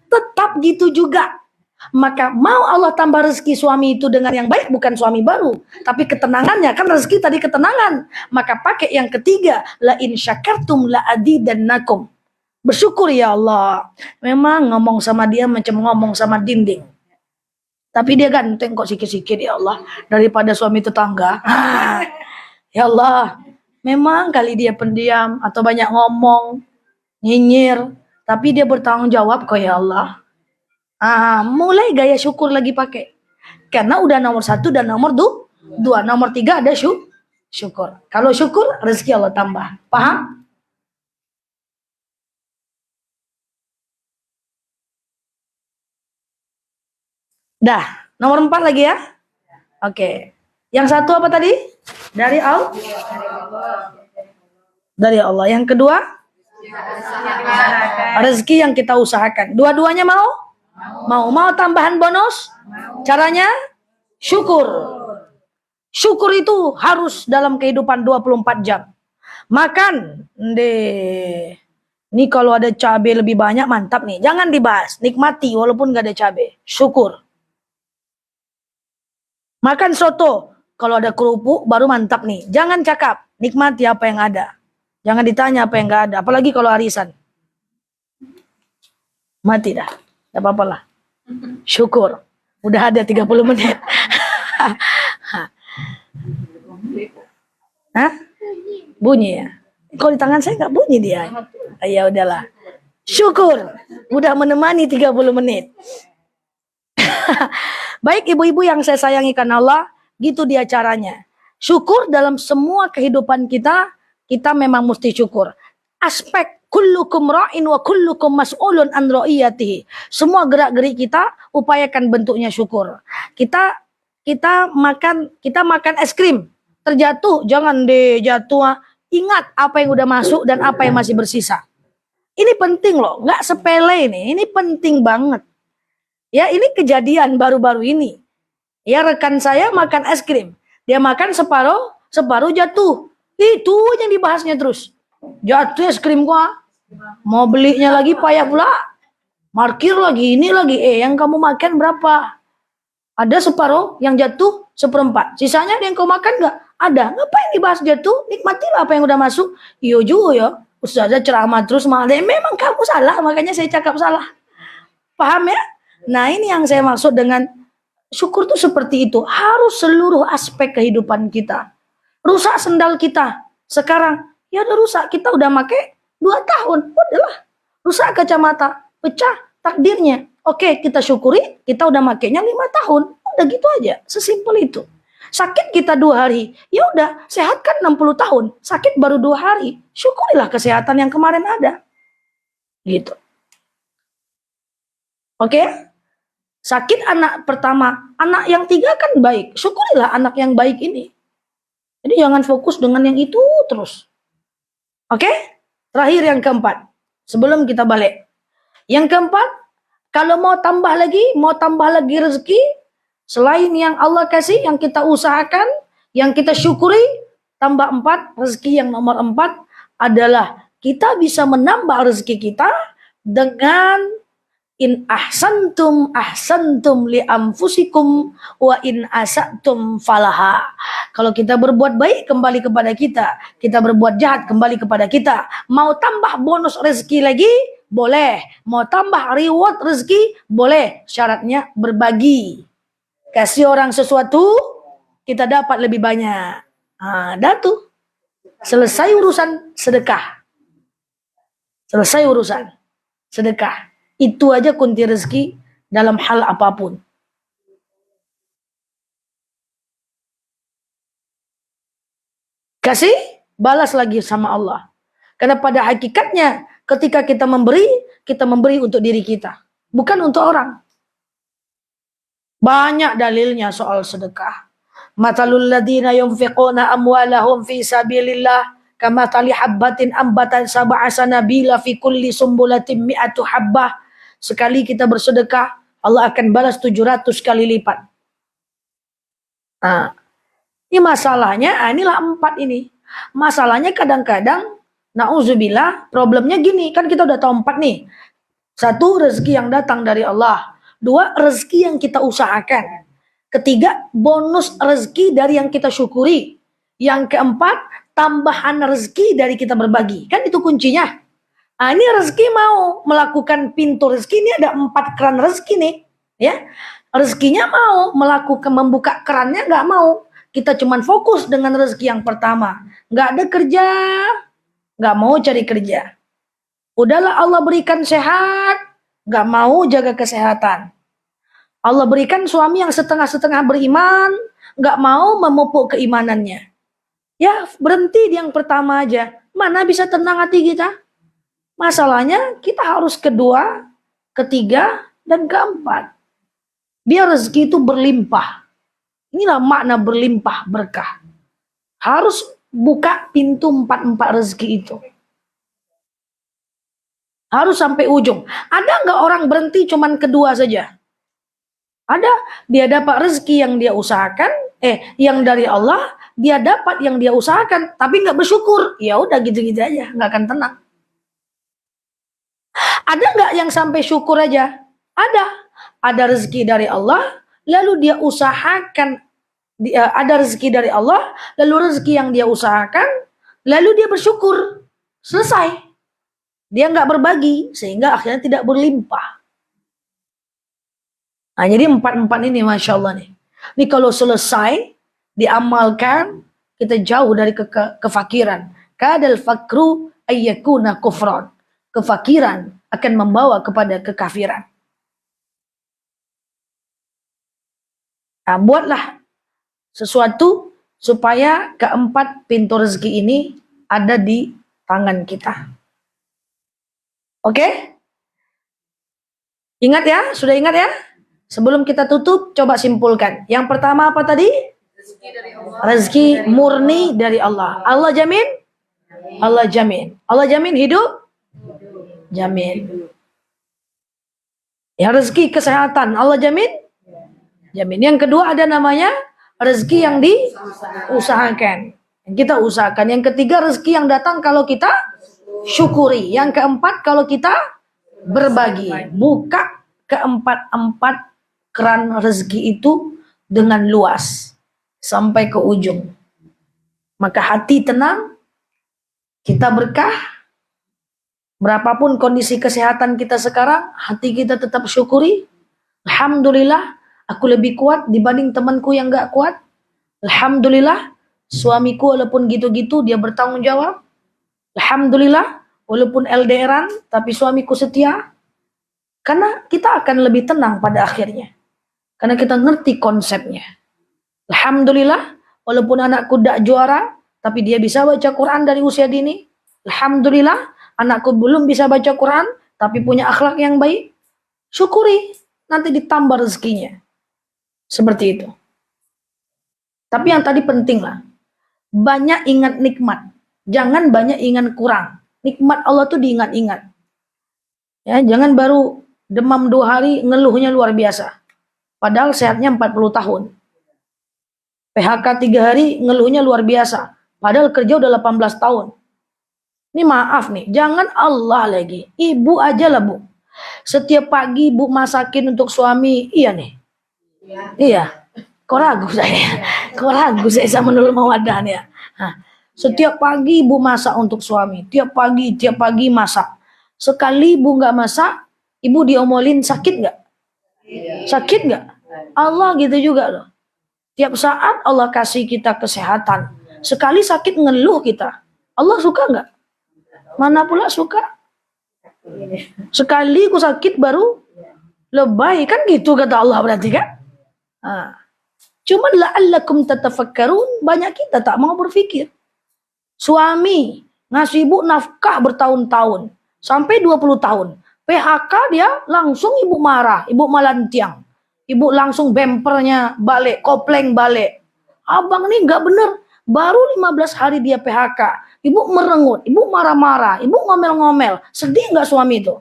[SPEAKER 1] tetap gitu juga. Maka mau Allah tambah rezeki suami itu dengan yang baik, bukan suami baru, tapi ketenangannya. Kan rezeki tadi ketenangan. Maka pakai yang ketiga, la in syakartum la azidannakum. Bersyukur ya Allah. Memang ngomong sama dia macam ngomong sama dinding. Tapi dia ganteng kok sikit-sikit ya Allah. Daripada suami tetangga. Ya Allah. Memang kali dia pendiam atau banyak ngomong. Nyinyir. Tapi dia bertanggung jawab kok ya Allah. Mulai gaya syukur lagi pakai. Karena udah nomor 1 dan nomor 2. Nomor 3 ada syukur. Kalau syukur rezeki Allah tambah. Paham? Dah, nomor 4 lagi ya. Oke. Yang satu apa tadi? Dari Allah. Dari Allah. Yang kedua? Rezeki yang kita usahakan. Dua-duanya mau? Mau tambahan bonus? Caranya? Syukur. Syukur itu harus dalam kehidupan 24 jam. Makan. Ini kalau ada cabai lebih banyak mantap nih. Jangan dibahas. Nikmati walaupun gak ada cabai. Syukur. Makan soto, kalau ada kerupuk baru mantap nih. Jangan cakap, nikmati apa yang ada. Jangan ditanya apa yang gak ada, apalagi kalau arisan. Mati dah, gak apa-apa lah. Syukur, udah ada 30 menit. Hah? Bunyi ya? Kalau di tangan saya gak bunyi dia. Ya udahlah. Syukur, udah menemani 30 menit. Baik ibu-ibu yang saya sayangi karena Allah, gitu dia caranya. Syukur dalam semua kehidupan kita, kita memang mesti syukur. Aspek kullukum ra'in wa kullukum mas'ulun an ra'iyatihi. Semua gerak-gerik kita upayakan bentuknya syukur. Kita makan es krim, terjatuh jangan deh jatuh. Ingat apa yang udah masuk dan apa yang masih bersisa. Ini penting loh, nggak sepele ini penting banget. Ya ini kejadian baru-baru ini. Ya rekan saya makan es krim. Dia makan separuh jatuh. Itu yang dibahasnya terus. Jatuh es krim gua. Mau belinya lagi payah pula. Markir lagi, ini lagi. Yang kamu makan berapa? Ada separuh yang jatuh 1/4. Sisanya yang kau makan enggak? Ada. Ngapain dibahas jatuh? Nikmatilah apa yang udah masuk. Iyo juga ya. Ustazah ceramah terus malah. Memang kamu salah, makanya saya cakap salah. Paham ya? Nah ini yang saya maksud dengan syukur tuh seperti itu. Harus seluruh aspek kehidupan kita. Rusak sendal kita. Sekarang, ya udah rusak. Kita udah pakai 2 tahun. Udahlah. Rusak kacamata. Pecah takdirnya. Oke, kita syukuri. Kita udah makainya 5 tahun. Udah gitu aja. Sesimpel itu. Sakit kita 2 hari. Ya udah, sehat kan 60 tahun. Sakit baru 2 hari. Syukurilah kesehatan yang kemarin ada. Gitu. Oke? Sakit anak pertama, anak yang 3 kan baik. Syukurilah anak yang baik ini. Jadi jangan fokus dengan yang itu terus. Oke? Terakhir yang keempat. Sebelum kita balik. Yang keempat, kalau mau tambah lagi rezeki, selain yang Allah kasih, yang kita usahakan, yang kita syukuri, tambah 4, rezeki yang nomor 4 adalah kita bisa menambah rezeki kita dengan in ahsantum li anfusikum wa in asatum falaha. Kalau kita berbuat baik kembali kepada kita berbuat jahat kembali kepada kita. Mau tambah bonus rezeki lagi boleh, mau tambah reward rezeki boleh, syaratnya berbagi. Kasih orang sesuatu kita dapat lebih banyak. Dah tuh. Selesai urusan sedekah. Selesai urusan sedekah. Itu aja kunci rezeki dalam hal apapun. Kasih, balas lagi sama Allah. Karena pada hakikatnya ketika kita memberi untuk diri kita. Bukan untuk orang. Banyak dalilnya soal sedekah. Matalul ladina yunfiquna amwalahum fi sabilillah kamathali habbatin ambatan sab'a sanabila fi kulli sumbulatin mi'atu habbah. Sekali kita bersedekah, Allah akan balas 700 kali lipat. Ini masalahnya, inilah 4 ini. Masalahnya kadang-kadang, na'udzubillah, problemnya gini, kan kita udah tahu 4 nih. 1, rezeki yang datang dari Allah. 2, rezeki yang kita usahakan. 3, bonus rezeki dari yang kita syukuri. Yang keempat, tambahan rezeki dari kita berbagi. Kan itu kuncinya. Ah, ini rezeki mau melakukan pintu rezeki, ini ada 4 keran rezeki nih, ya. Rezekinya mau melakukan membuka kerannya, nggak mau. Kita cuman fokus dengan rezeki yang pertama. Nggak ada kerja, nggak mau cari kerja. Udahlah Allah berikan sehat, nggak mau jaga kesehatan. Allah berikan suami yang setengah-setengah beriman, nggak mau memupuk keimanannya. Ya berhenti di yang pertama aja. Mana bisa tenang hati kita? Masalahnya kita harus kedua, ketiga, dan keempat. Biar rezeki itu berlimpah. Inilah makna berlimpah berkah. Harus buka pintu 4 rezeki itu. Harus sampai ujung. Ada nggak orang berhenti cuman kedua saja? Ada, dia dapat rezeki yang dia usahakan, yang dari Allah, dia dapat yang dia usahakan, tapi nggak bersyukur. Ya udah gitu-gitu aja, nggak akan tenang. Ada nggak yang sampai syukur aja? Ada. Ada rezeki dari Allah, lalu dia usahakan, ada rezeki dari Allah, lalu rezeki yang dia usahakan, lalu dia bersyukur. Selesai. Dia nggak berbagi, sehingga akhirnya tidak berlimpah. Nah, jadi 4 ini Masya Allah nih. Ini kalau selesai, diamalkan, kita jauh dari kefakiran. Kadal fakru ayyakuna kufran. Kefakiran akan membawa kepada kekafiran. Nah, buatlah sesuatu supaya keempat pintu rezeki ini ada di tangan kita. Oke? Ingat ya? Sudah ingat ya? Sebelum kita tutup, coba simpulkan. Yang pertama apa tadi? Rezeki murni dari Allah. Allah jamin? Allah jamin. Allah jamin hidup? Jamin. Ya, rezeki kesehatan. Allah jamin? Jamin. Yang kedua ada namanya rezeki yang diusahakan. Yang kita usahakan. Yang ketiga rezeki yang datang kalau kita syukuri. Yang keempat kalau kita berbagi. Buka keempat keran rezeki itu dengan luas sampai ke ujung. Maka hati tenang, kita berkah. Berapapun kondisi kesehatan kita sekarang, hati kita tetap syukuri. Alhamdulillah, aku lebih kuat dibanding temanku yang gak kuat. Alhamdulillah, suamiku walaupun gitu-gitu dia bertanggung jawab. Alhamdulillah, walaupun LDRan tapi suamiku setia. Karena kita akan lebih tenang pada akhirnya. Karena kita ngerti konsepnya. Alhamdulillah, walaupun anakku tidak juara, tapi dia bisa baca Quran dari usia dini. Alhamdulillah, anakku belum bisa baca Quran, tapi punya akhlak yang baik. Syukuri, nanti ditambah rezekinya. Seperti itu. Tapi yang tadi penting lah. Banyak ingat nikmat. Jangan banyak ingat kurang. Nikmat Allah tuh diingat-ingat. Ya, jangan baru demam 2 hari, ngeluhnya luar biasa. Padahal sehatnya 40 tahun. PHK 3 hari, ngeluhnya luar biasa. Padahal kerja udah 18 tahun. Ini maaf nih, jangan Allah lagi. Ibu aja lah Bu. Setiap pagi Bu masakin untuk suami, iya nih. Iya. Kok ragu saya? Kok ragu saya sama Nurul Mawadah ya? Setiap pagi Ibu masak untuk suami. Tiap pagi masak. Sekali Ibu nggak masak, Ibu diomolin sakit nggak? Sakit nggak? Allah gitu juga loh. Tiap saat Allah kasih kita kesehatan. Sekali sakit ngeluh kita. Allah suka nggak? Mana pula suka? Sekali ku sakit baru lebay. Kan gitu kata Allah berarti kan? Cuman la'allakum tatafakkarun. Banyak kita tak mau berpikir. Suami ngasih ibu nafkah bertahun-tahun. Sampai 20 tahun. PHK dia langsung ibu marah. Ibu malantiang. Ibu langsung bempernya balik. Kopleng balik. Abang ini nggak bener. Baru 15 hari dia PHK. Ibu merengut. Ibu marah-marah. Ibu ngomel-ngomel. Sedih nggak suami itu?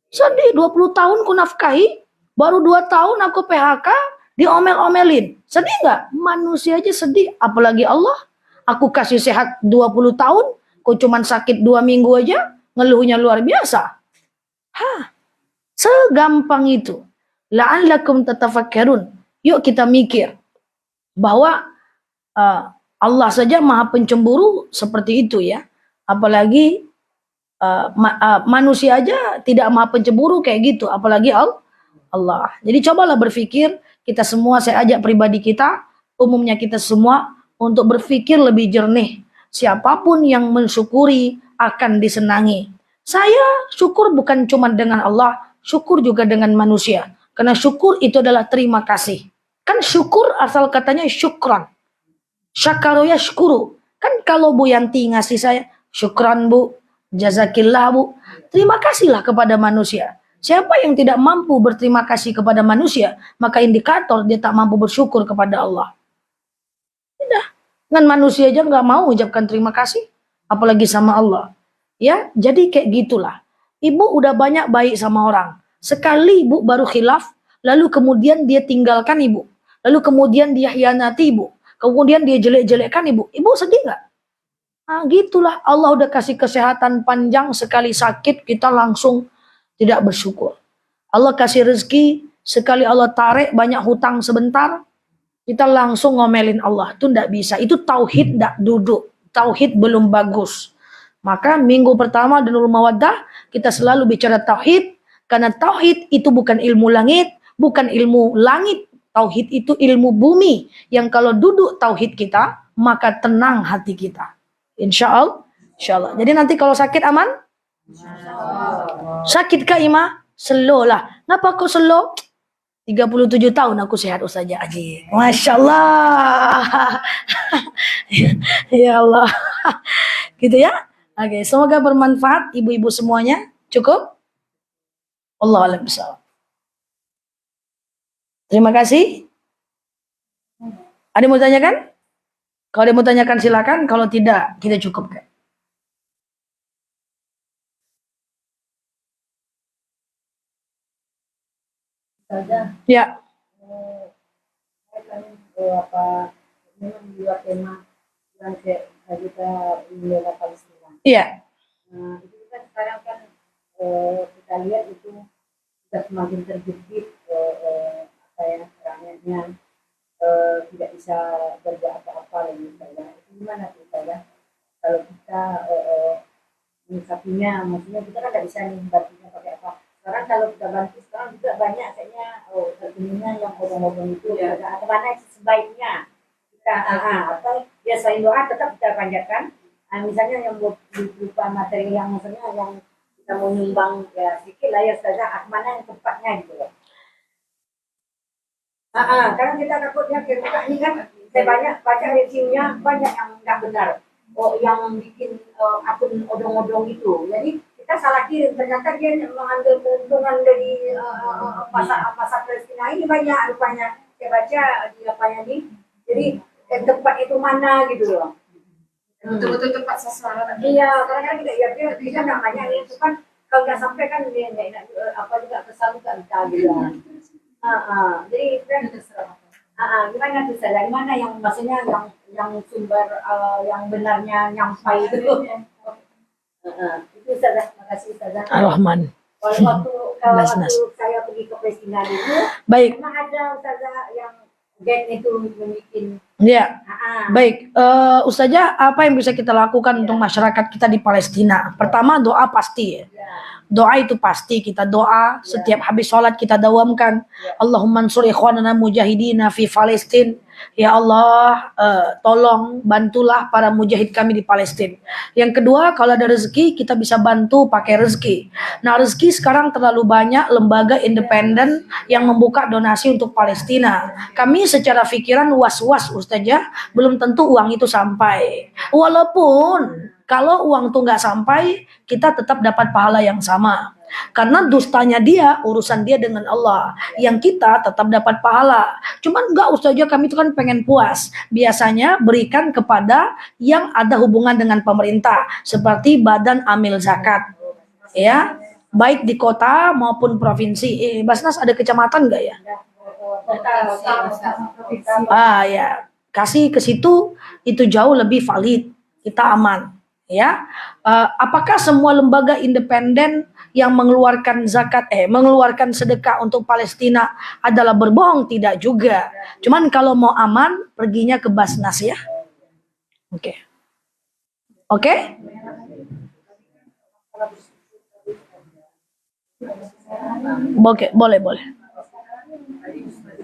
[SPEAKER 1] Sedih. 20 tahun ku nafkahi. Baru 2 tahun aku PHK. Diomel-omelin. Sedih nggak? Manusia aja sedih. Apalagi Allah. Aku kasih sehat 20 tahun. Ku cuman sakit 2 minggu aja. Ngeluhnya luar biasa. Segampang itu. La'allakum tatafakkarun. Yuk kita mikir. Bahwa Allah saja maha pencemburu seperti itu ya. Apalagi Manusia aja tidak maha pencemburu kayak gitu, apalagi Allah. Jadi cobalah berpikir, kita semua, saya ajak pribadi kita, umumnya kita semua, untuk berpikir lebih jernih. Siapapun yang mensyukuri akan disenangi. Saya syukur bukan cuma dengan Allah, syukur juga dengan manusia. Karena syukur itu adalah terima kasih. Kan syukur asal katanya syukran. Syakaro ya syukuru. Kan kalau Bu Yanti ngasih saya, syukran Bu, jazakillah Bu. Terima kasihlah kepada manusia. Siapa yang tidak mampu berterima kasih kepada manusia, maka indikator dia tak mampu bersyukur kepada Allah. Tidak. Dengan manusia aja nggak mau ucapkan terima kasih, apalagi sama Allah. Ya, jadi kayak gitulah. Ibu udah banyak baik sama orang. Sekali ibu baru khilaf, lalu kemudian dia tinggalkan ibu. Lalu kemudian dia hianati ibu. Kemudian dia jelek-jelekkan ibu. Ibu sedih nggak? Nah, gitulah. Allah udah kasih kesehatan panjang, sekali sakit kita langsung tidak bersyukur. Allah kasih rezeki, sekali Allah tarik banyak hutang sebentar, kita langsung ngomelin Allah. Itu tidak bisa. Itu tauhid tidak duduk. Tauhid belum bagus. Maka minggu pertama di Nurul Mawaddah kita selalu bicara tauhid, karena tauhid itu bukan ilmu langit, bukan ilmu langit. Tauhid itu ilmu bumi yang kalau duduk tauhid kita, maka tenang hati kita. Insya Allah. Insya Allah. Jadi nanti kalau sakit aman? Sakit Kak Ima? Slow lah. Kenapa kok slow? 37 tahun aku sehat Ustazah Aji. Masya Allah. Ya Allah. Gitu ya. Oke, semoga bermanfaat ibu-ibu semuanya. Cukup? Allah alam bisawab. Terima kasih. Ada yang mau tanyakan? Kalau ada yang mau tanyakan silakan. Kalau tidak, kita cukupkan. Ya.
[SPEAKER 2] Apa memang di luar tema yang kita bendera Palestina.
[SPEAKER 1] Iya.
[SPEAKER 2] Nah, itu kan sekarang kan kita lihat itu sudah semakin terjepit apa ya rakyatnya tidak bisa berbuat apa-apa lagi saya. Itu gimana tuh saya? Kalau kita menyikapinya, maksudnya kita kan tidak bisa nih bantunya pakai apa. Sekarang kalau kita bantu sekarang juga banyak kayaknya terjadinya yang ngomong-ngomong itu ada mana sebaiknya kita atau ya selain doa tetap kita panjatkan misalnya yang berupa materi yang misalnya yang kita mau nyumbang ya sedikit lah ya saja mana yang tepatnya gitu loh. Karena kita takutnya kita ini kan saya banyak baca reviewnya banyak yang nggak benar. Yang bikin akun odong-odong itu. Jadi kita salah kirim. Ternyata dia mengambil keuntungan dari pasar Palestina ini banyak rupanya. Saya baca di apanya nih. Jadi tempat itu mana gitu loh.
[SPEAKER 3] Betul-betul tempat sasaran.
[SPEAKER 2] Iya, kadang-kadang kita ya dia namanya itu kan kalau nggak sampai kan dia nggak apa juga kesal juga kita gitu. Jadi kan gimana tuh saya? Gimana yang maksudnya yang sumber yang benarnya nyampai itu? Itu saja. Terima kasih saja.
[SPEAKER 1] Ar-Rahman.
[SPEAKER 2] Waktu saya pergi ke Palestina itu,
[SPEAKER 1] baik.
[SPEAKER 2] memang ada saja yang gen itu membuat.
[SPEAKER 1] Ya, baik. Ustazah, apa yang bisa kita lakukan untuk masyarakat kita di Palestina? Pertama, doa pasti ya. Doa itu pasti kita doa setiap habis sholat kita dawamkan Allahumma ansur ikhwanana mujahidina fi Palestin. Ya Allah, tolong bantulah para mujahid kami di Palestina. Yang kedua, kalau ada rezeki kita bisa bantu pakai rezeki. Nah, rezeki sekarang terlalu banyak lembaga independen yang membuka donasi untuk Palestina. Kami secara pikiran was-was Ustazah, belum tentu uang itu sampai. Walaupun kalau uang itu nggak sampai, kita tetap dapat pahala yang sama. Karena dustanya dia, urusan dia dengan Allah. Yang kita tetap dapat pahala. Cuman enggak Ustazah, kami itu kan pengen puas. Biasanya berikan kepada yang ada hubungan dengan pemerintah. Seperti Badan Amil Zakat. Ya, baik di kota maupun provinsi. Basnas ada kecamatan enggak ya? Ya, kasih ke situ, itu jauh lebih valid. Kita aman. Ya, apakah semua lembaga independen yang mengeluarkan zakat, mengeluarkan sedekah untuk Palestina adalah berbohong? Tidak juga. Cuman kalau mau aman, perginya ke Basnas ya. Oke. Oke, boleh, boleh.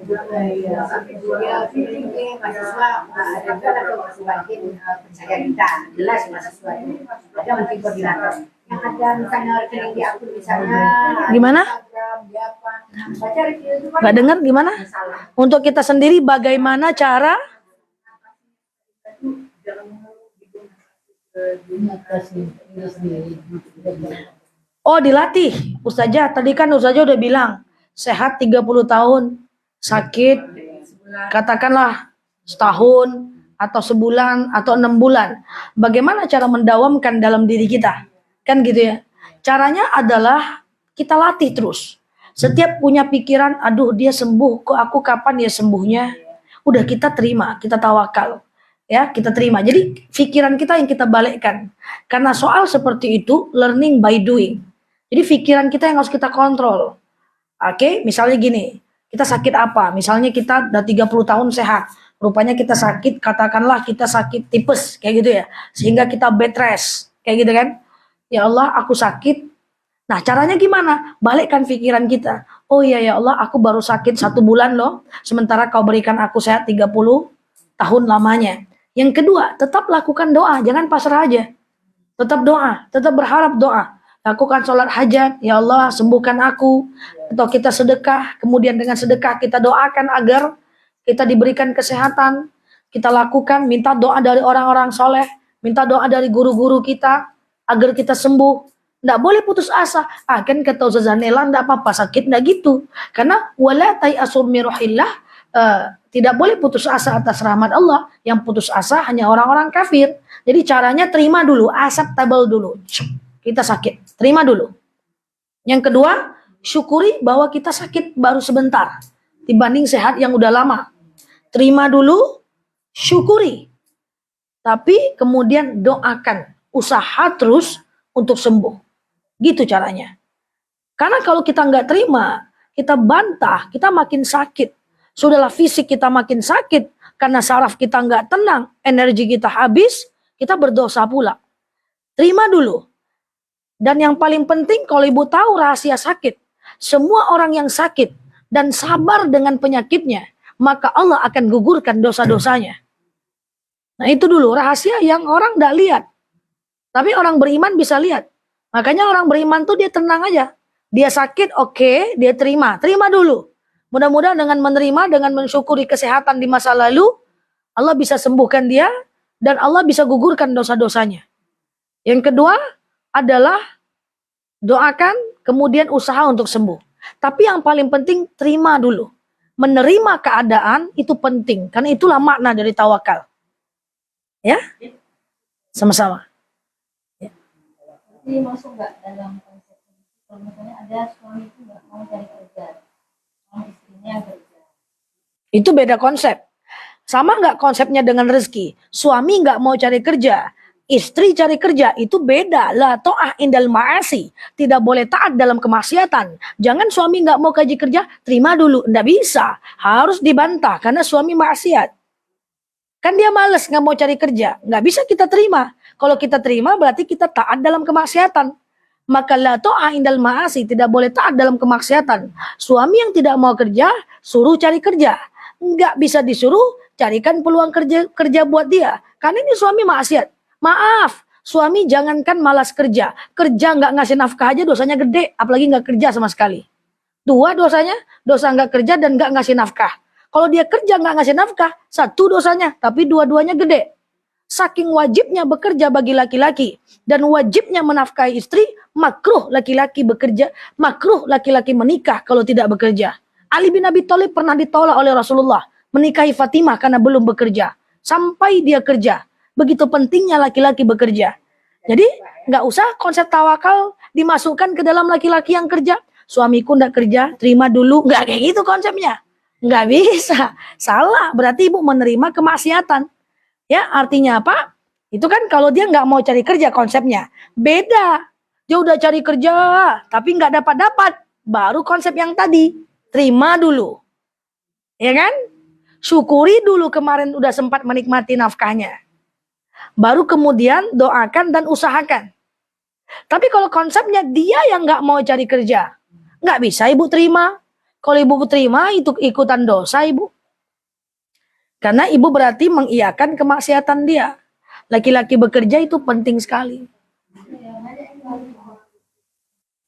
[SPEAKER 2] Dia feeling mahasiswa ada juga lah sebagian pencarian kita jelas mahasiswa itu ada mungkin koordinator yang ada misalnya rekening di akun misalnya
[SPEAKER 1] Gimana?
[SPEAKER 2] Instagram di apa baca review itu kan
[SPEAKER 1] Nggak dengar gimana?
[SPEAKER 2] salah.
[SPEAKER 1] Untuk kita sendiri bagaimana cara? Oh, dilatih. Ustazah, tadi kan Ustazah udah bilang, sehat 30 tahun, sakit, katakanlah setahun, atau sebulan, atau 6 bulan. Bagaimana cara mendawamkan dalam diri kita? Kan gitu ya. Caranya adalah kita latih terus. Setiap punya pikiran, aduh dia sembuh, kok aku kapan ya sembuhnya? Udah kita terima, kita tawakal. Ya, kita terima. Jadi pikiran kita yang kita balikkan. Karena soal seperti itu, learning by doing. Jadi pikiran kita yang harus kita kontrol. Oke, misalnya gini, kita sakit apa? Misalnya kita udah 30 tahun sehat. Rupanya kita sakit, katakanlah kita sakit tipes, kayak gitu ya. Sehingga kita bed rest, kayak gitu kan. Ya Allah, aku sakit. Nah, caranya gimana? Balikkan pikiran kita. Oh iya ya Allah, aku baru sakit 1 bulan loh. Sementara kau berikan aku sehat 30 tahun lamanya. Yang kedua, tetap lakukan doa. Jangan pasrah aja. Tetap doa, tetap berharap doa. Lakukan sholat hajat, ya Allah sembuhkan aku. Atau kita sedekah, kemudian dengan sedekah kita doakan agar kita diberikan kesehatan. Kita lakukan, minta doa dari orang-orang soleh, minta doa dari guru-guru kita agar kita sembuh. Nggak boleh putus asa. Kan kata Ustazah Nela, nggak apa-apa sakit, nggak gitu. Karena wala tai'asum min ruhillah, tidak boleh putus asa atas rahmat Allah. Yang putus asa hanya orang-orang kafir. Jadi caranya terima dulu, acceptable dulu. Kita sakit, terima dulu. Yang kedua, syukuri bahwa kita sakit baru sebentar dibanding sehat yang udah lama. Terima dulu, syukuri. Tapi kemudian doakan, usaha terus untuk sembuh. Gitu caranya. Karena kalau kita nggak terima, kita bantah, kita makin sakit. Sudahlah fisik kita makin sakit, karena saraf kita nggak tenang, energi kita habis, kita berdosa pula. Terima dulu. Dan yang paling penting kalau ibu tahu rahasia sakit, semua orang yang sakit dan sabar dengan penyakitnya, maka Allah akan gugurkan dosa-dosanya. Nah itu dulu rahasia yang orang tidak lihat. Tapi orang beriman bisa lihat. Makanya orang beriman tuh dia tenang aja. Dia sakit, oke, dia terima. Terima dulu. Mudah-mudahan dengan menerima, dengan mensyukuri kesehatan di masa lalu, Allah bisa sembuhkan dia dan Allah bisa gugurkan dosa-dosanya. Yang kedua adalah doakan, kemudian usaha untuk sembuh. Tapi yang paling penting terima dulu. Menerima keadaan itu penting, karena itulah makna dari tawakal. Ya? Sama-sama.
[SPEAKER 4] Ya. Jadi masuk nggak dalam konsep ini? Kalau misalnya ada suami itu nggak mau cari kerja, sama istrinya kerja.
[SPEAKER 1] Itu beda konsep. Sama nggak konsepnya dengan rezeki? Suami nggak mau cari kerja, istri cari kerja, itu beda. La to'ah indal ma'asi. Tidak boleh taat dalam kemaksiatan. Jangan suami nggak mau kaji kerja, terima dulu. Nggak bisa. Harus dibantah karena suami maksiat. Kan dia males nggak mau cari kerja. Nggak bisa kita terima. Kalau kita terima berarti kita taat dalam kemaksiatan. Maka la to'ah indal ma'asi. Tidak boleh taat dalam kemaksiatan. Suami yang tidak mau kerja, suruh cari kerja. Nggak bisa disuruh, carikan peluang kerja buat dia. Karena ini suami maksiat. Maaf, suami jangankan malas kerja. Kerja nggak ngasih nafkah aja dosanya gede. Apalagi nggak kerja sama sekali. Dua dosanya, dosa nggak kerja dan nggak ngasih nafkah. Kalau dia kerja nggak ngasih nafkah, satu dosanya. Tapi dua-duanya gede. Saking wajibnya bekerja bagi laki-laki. Dan wajibnya menafkahi istri, makruh laki-laki bekerja. Makruh laki-laki menikah kalau tidak bekerja. Ali bin Abi Thalib pernah ditolak oleh Rasulullah. Menikahi Fatimah karena belum bekerja. Sampai dia kerja. Begitu pentingnya laki-laki bekerja. Jadi nggak usah konsep tawakal dimasukkan ke dalam laki-laki yang kerja. Suamiku nggak kerja, terima dulu. Nggak kayak gitu konsepnya. Nggak bisa. Salah. Berarti ibu menerima kemaksiatan. Ya artinya apa? Itu kan kalau dia nggak mau cari kerja konsepnya. Beda. Dia udah cari kerja tapi nggak dapat-dapat. Baru konsep yang tadi. Terima dulu. Ya kan? Syukuri dulu kemarin udah sempat menikmati nafkahnya. Baru kemudian doakan dan usahakan. Tapi kalau konsepnya dia yang nggak mau cari kerja, nggak bisa ibu terima. Kalau ibu terima itu ikutan dosa ibu. Karena ibu berarti mengiyakan kemaksiatan dia. Laki-laki bekerja itu penting sekali.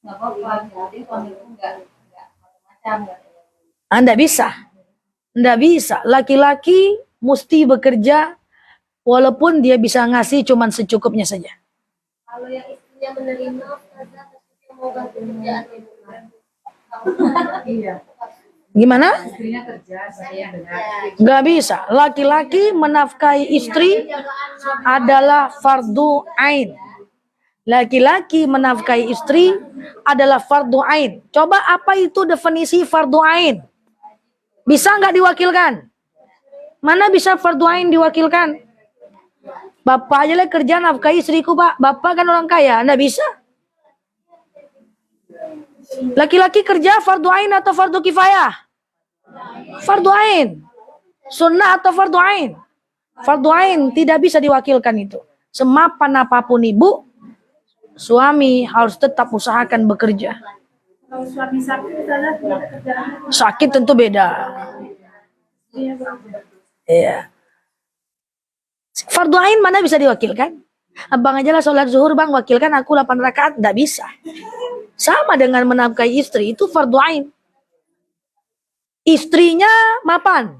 [SPEAKER 4] Nggak apa-apa, jadi suamiku nggak macam-macam katanya.
[SPEAKER 1] Nggak bisa. Nggak bisa. Laki-laki mesti bekerja walaupun dia bisa ngasih cuman secukupnya saja.
[SPEAKER 4] Kalau yang istrinya menerima, Ustazah, terus dia mau ganti kerjaan
[SPEAKER 3] Iya.
[SPEAKER 1] Gimana?
[SPEAKER 3] Istrinya kerja, saya dengar.
[SPEAKER 1] Nggak bisa. Laki-laki menafkahi istri adalah fardu ain. Laki-laki menafkahi istri adalah fardu ain. Coba apa itu definisi fardu ain? Bisa nggak diwakilkan? Mana bisa fardu ain diwakilkan? Bapak aja lah kerja nafkahi istriku, Pak. Bapak kan orang kaya, nggak bisa. Laki-laki kerja fardu ain atau fardu kifayah? Fardu ain. Sunnah atau fardu ain? Fardu ain tidak bisa diwakilkan itu. Semapan apapun ibu, suami harus tetap usahakan bekerja.
[SPEAKER 3] Kalau suami sakit, Ustazah, kerjaan.
[SPEAKER 1] Sakit tentu beda. Iya. Fardu ain mana bisa diwakilkan? Abang aja lah sholat zuhur bang, wakilkan aku 8 rakaat. Nggak bisa. Sama dengan menafkahi istri, itu fardu ain. Istrinya mapan,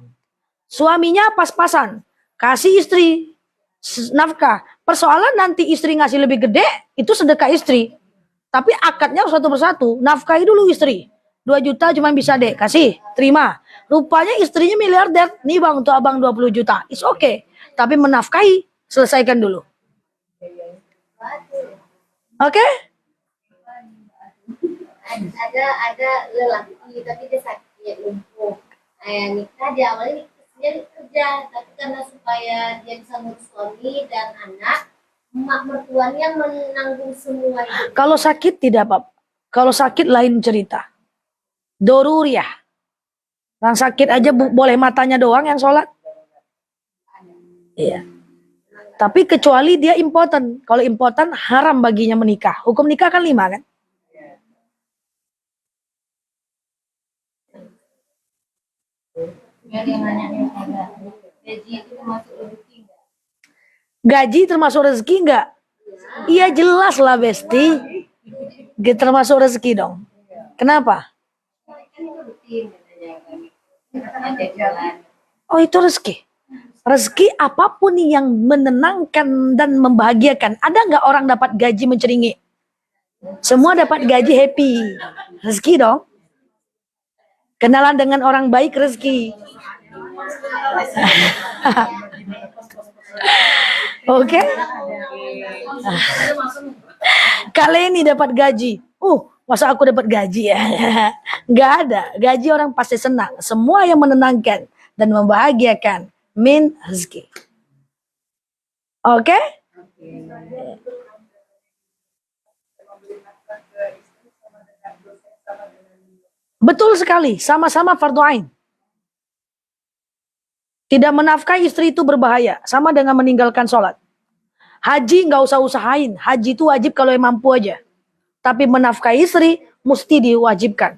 [SPEAKER 1] suaminya pas-pasan. Kasih istri nafkah. Persoalan nanti istri ngasih lebih gede, itu sedekah istri. Tapi akadnya harus satu persatu. Nafkahi dulu istri. 2 juta cuma bisa dek, kasih, terima. Rupanya istrinya miliarder. Nih bang, untuk abang 20 juta. It's okay. Tapi menafkahi, selesaikan dulu. Oke?
[SPEAKER 4] Ada lelaki tapi dia sakit lumpuh. Nikah dia awalnya dia kerja, tapi karena supaya dia bisa ngurus suami dan anak, emak mertuanya menanggung semua itu.
[SPEAKER 1] Kalau sakit tidak apa-apa. Kalau sakit lain cerita. Doruriyah. Yang sakit aja boleh matanya doang yang sholat. Iya. Tapi kecuali dia impoten. Kalau impoten haram baginya menikah. Hukum nikah kan 5 kan?
[SPEAKER 4] Yang nanya gaji itu termasuk rezeki nggak?
[SPEAKER 1] Gaji termasuk rezeki enggak? Iya jelas lah Besti. Termasuk rezeki dong. Kenapa? Oh itu rezeki. Rezeki apapun yang menenangkan dan membahagiakan. Ada nggak orang dapat gaji menceringi? Semua dapat gaji happy. Rezeki dong. Kenalan dengan orang baik rezeki. Oke. Kali ini dapat gaji. Masa aku dapat gaji ya? Nggak ada. Gaji orang pasti senang. Semua yang menenangkan dan membahagiakan min rezeki. Oke? Betul sekali, sama-sama fardu ain. Tidak menafkahi istri itu berbahaya, sama dengan meninggalkan sholat. Haji nggak usah usahain, haji itu wajib kalau yang mampu aja. Tapi menafkahi istri mesti diwajibkan.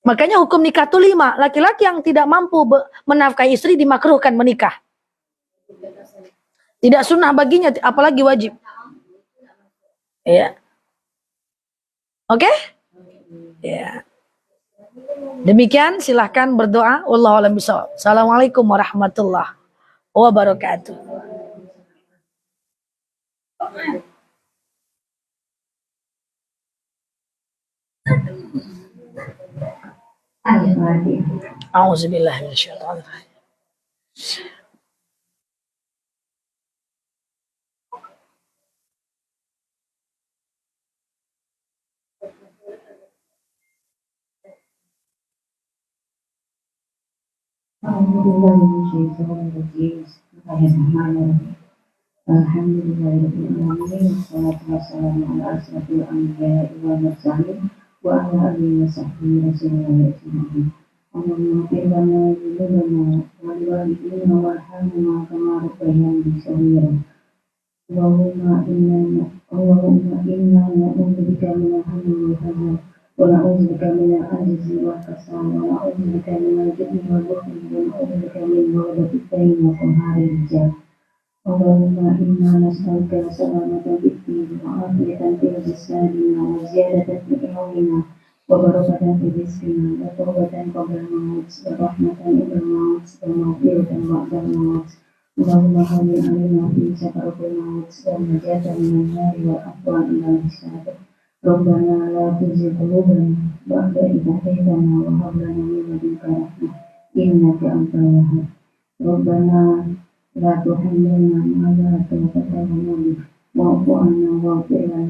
[SPEAKER 1] Makanya hukum nikah itu 5. Laki-laki yang tidak mampu menafkahi istri dimakruhkan menikah. Tidak sunnah baginya, apalagi wajib. Iya. Oke? Ya. Demikian silahkan berdoa. Wallahu a'lam bishawab. Assalamualaikum warahmatullahi wabarakatuh. A'udzubillahi minasyaitonir rajim.
[SPEAKER 5] Alhamdulillahirrahmanirrahim. Wassalatu wassalamu ala asrofil anbiya'i wal mursalin wa ala alihi wa sahbihi rasulillah ajma'in. Allahumma ighfir lana dhunubana wa liwalidayna warhamna kama rabbayana shaghira. Allahumma inna na'udzubika minal hammi wal hazan wa na'udzubika minal ajzi wal kasal wa na'udzubika minal jubni wal bukhli wa na'udzubika min ghalabatit dayn wa qahril rijal. Allahumma inna nas'aluka salamatan fid din wa afiyatan fil jasadi wa ziyadatan fi ilmina wa barakatan fi rizqina wa tawbatan qabla al-maut wa rahmatan inda al-maut wa maghfiratan ba'da al-maut. Allahumma hawwin 'alaina fi sakaratil maut wa najatan minan nar wa afwan ila hisab. Rabbana la tuzigh qulubana ba'da idh hadaytana wa hab lana min ladunka rahmah innaka antal wahhab. Rabbana la tuhammilna ma la taqata lana bih wa'fu 'anna waghfir lana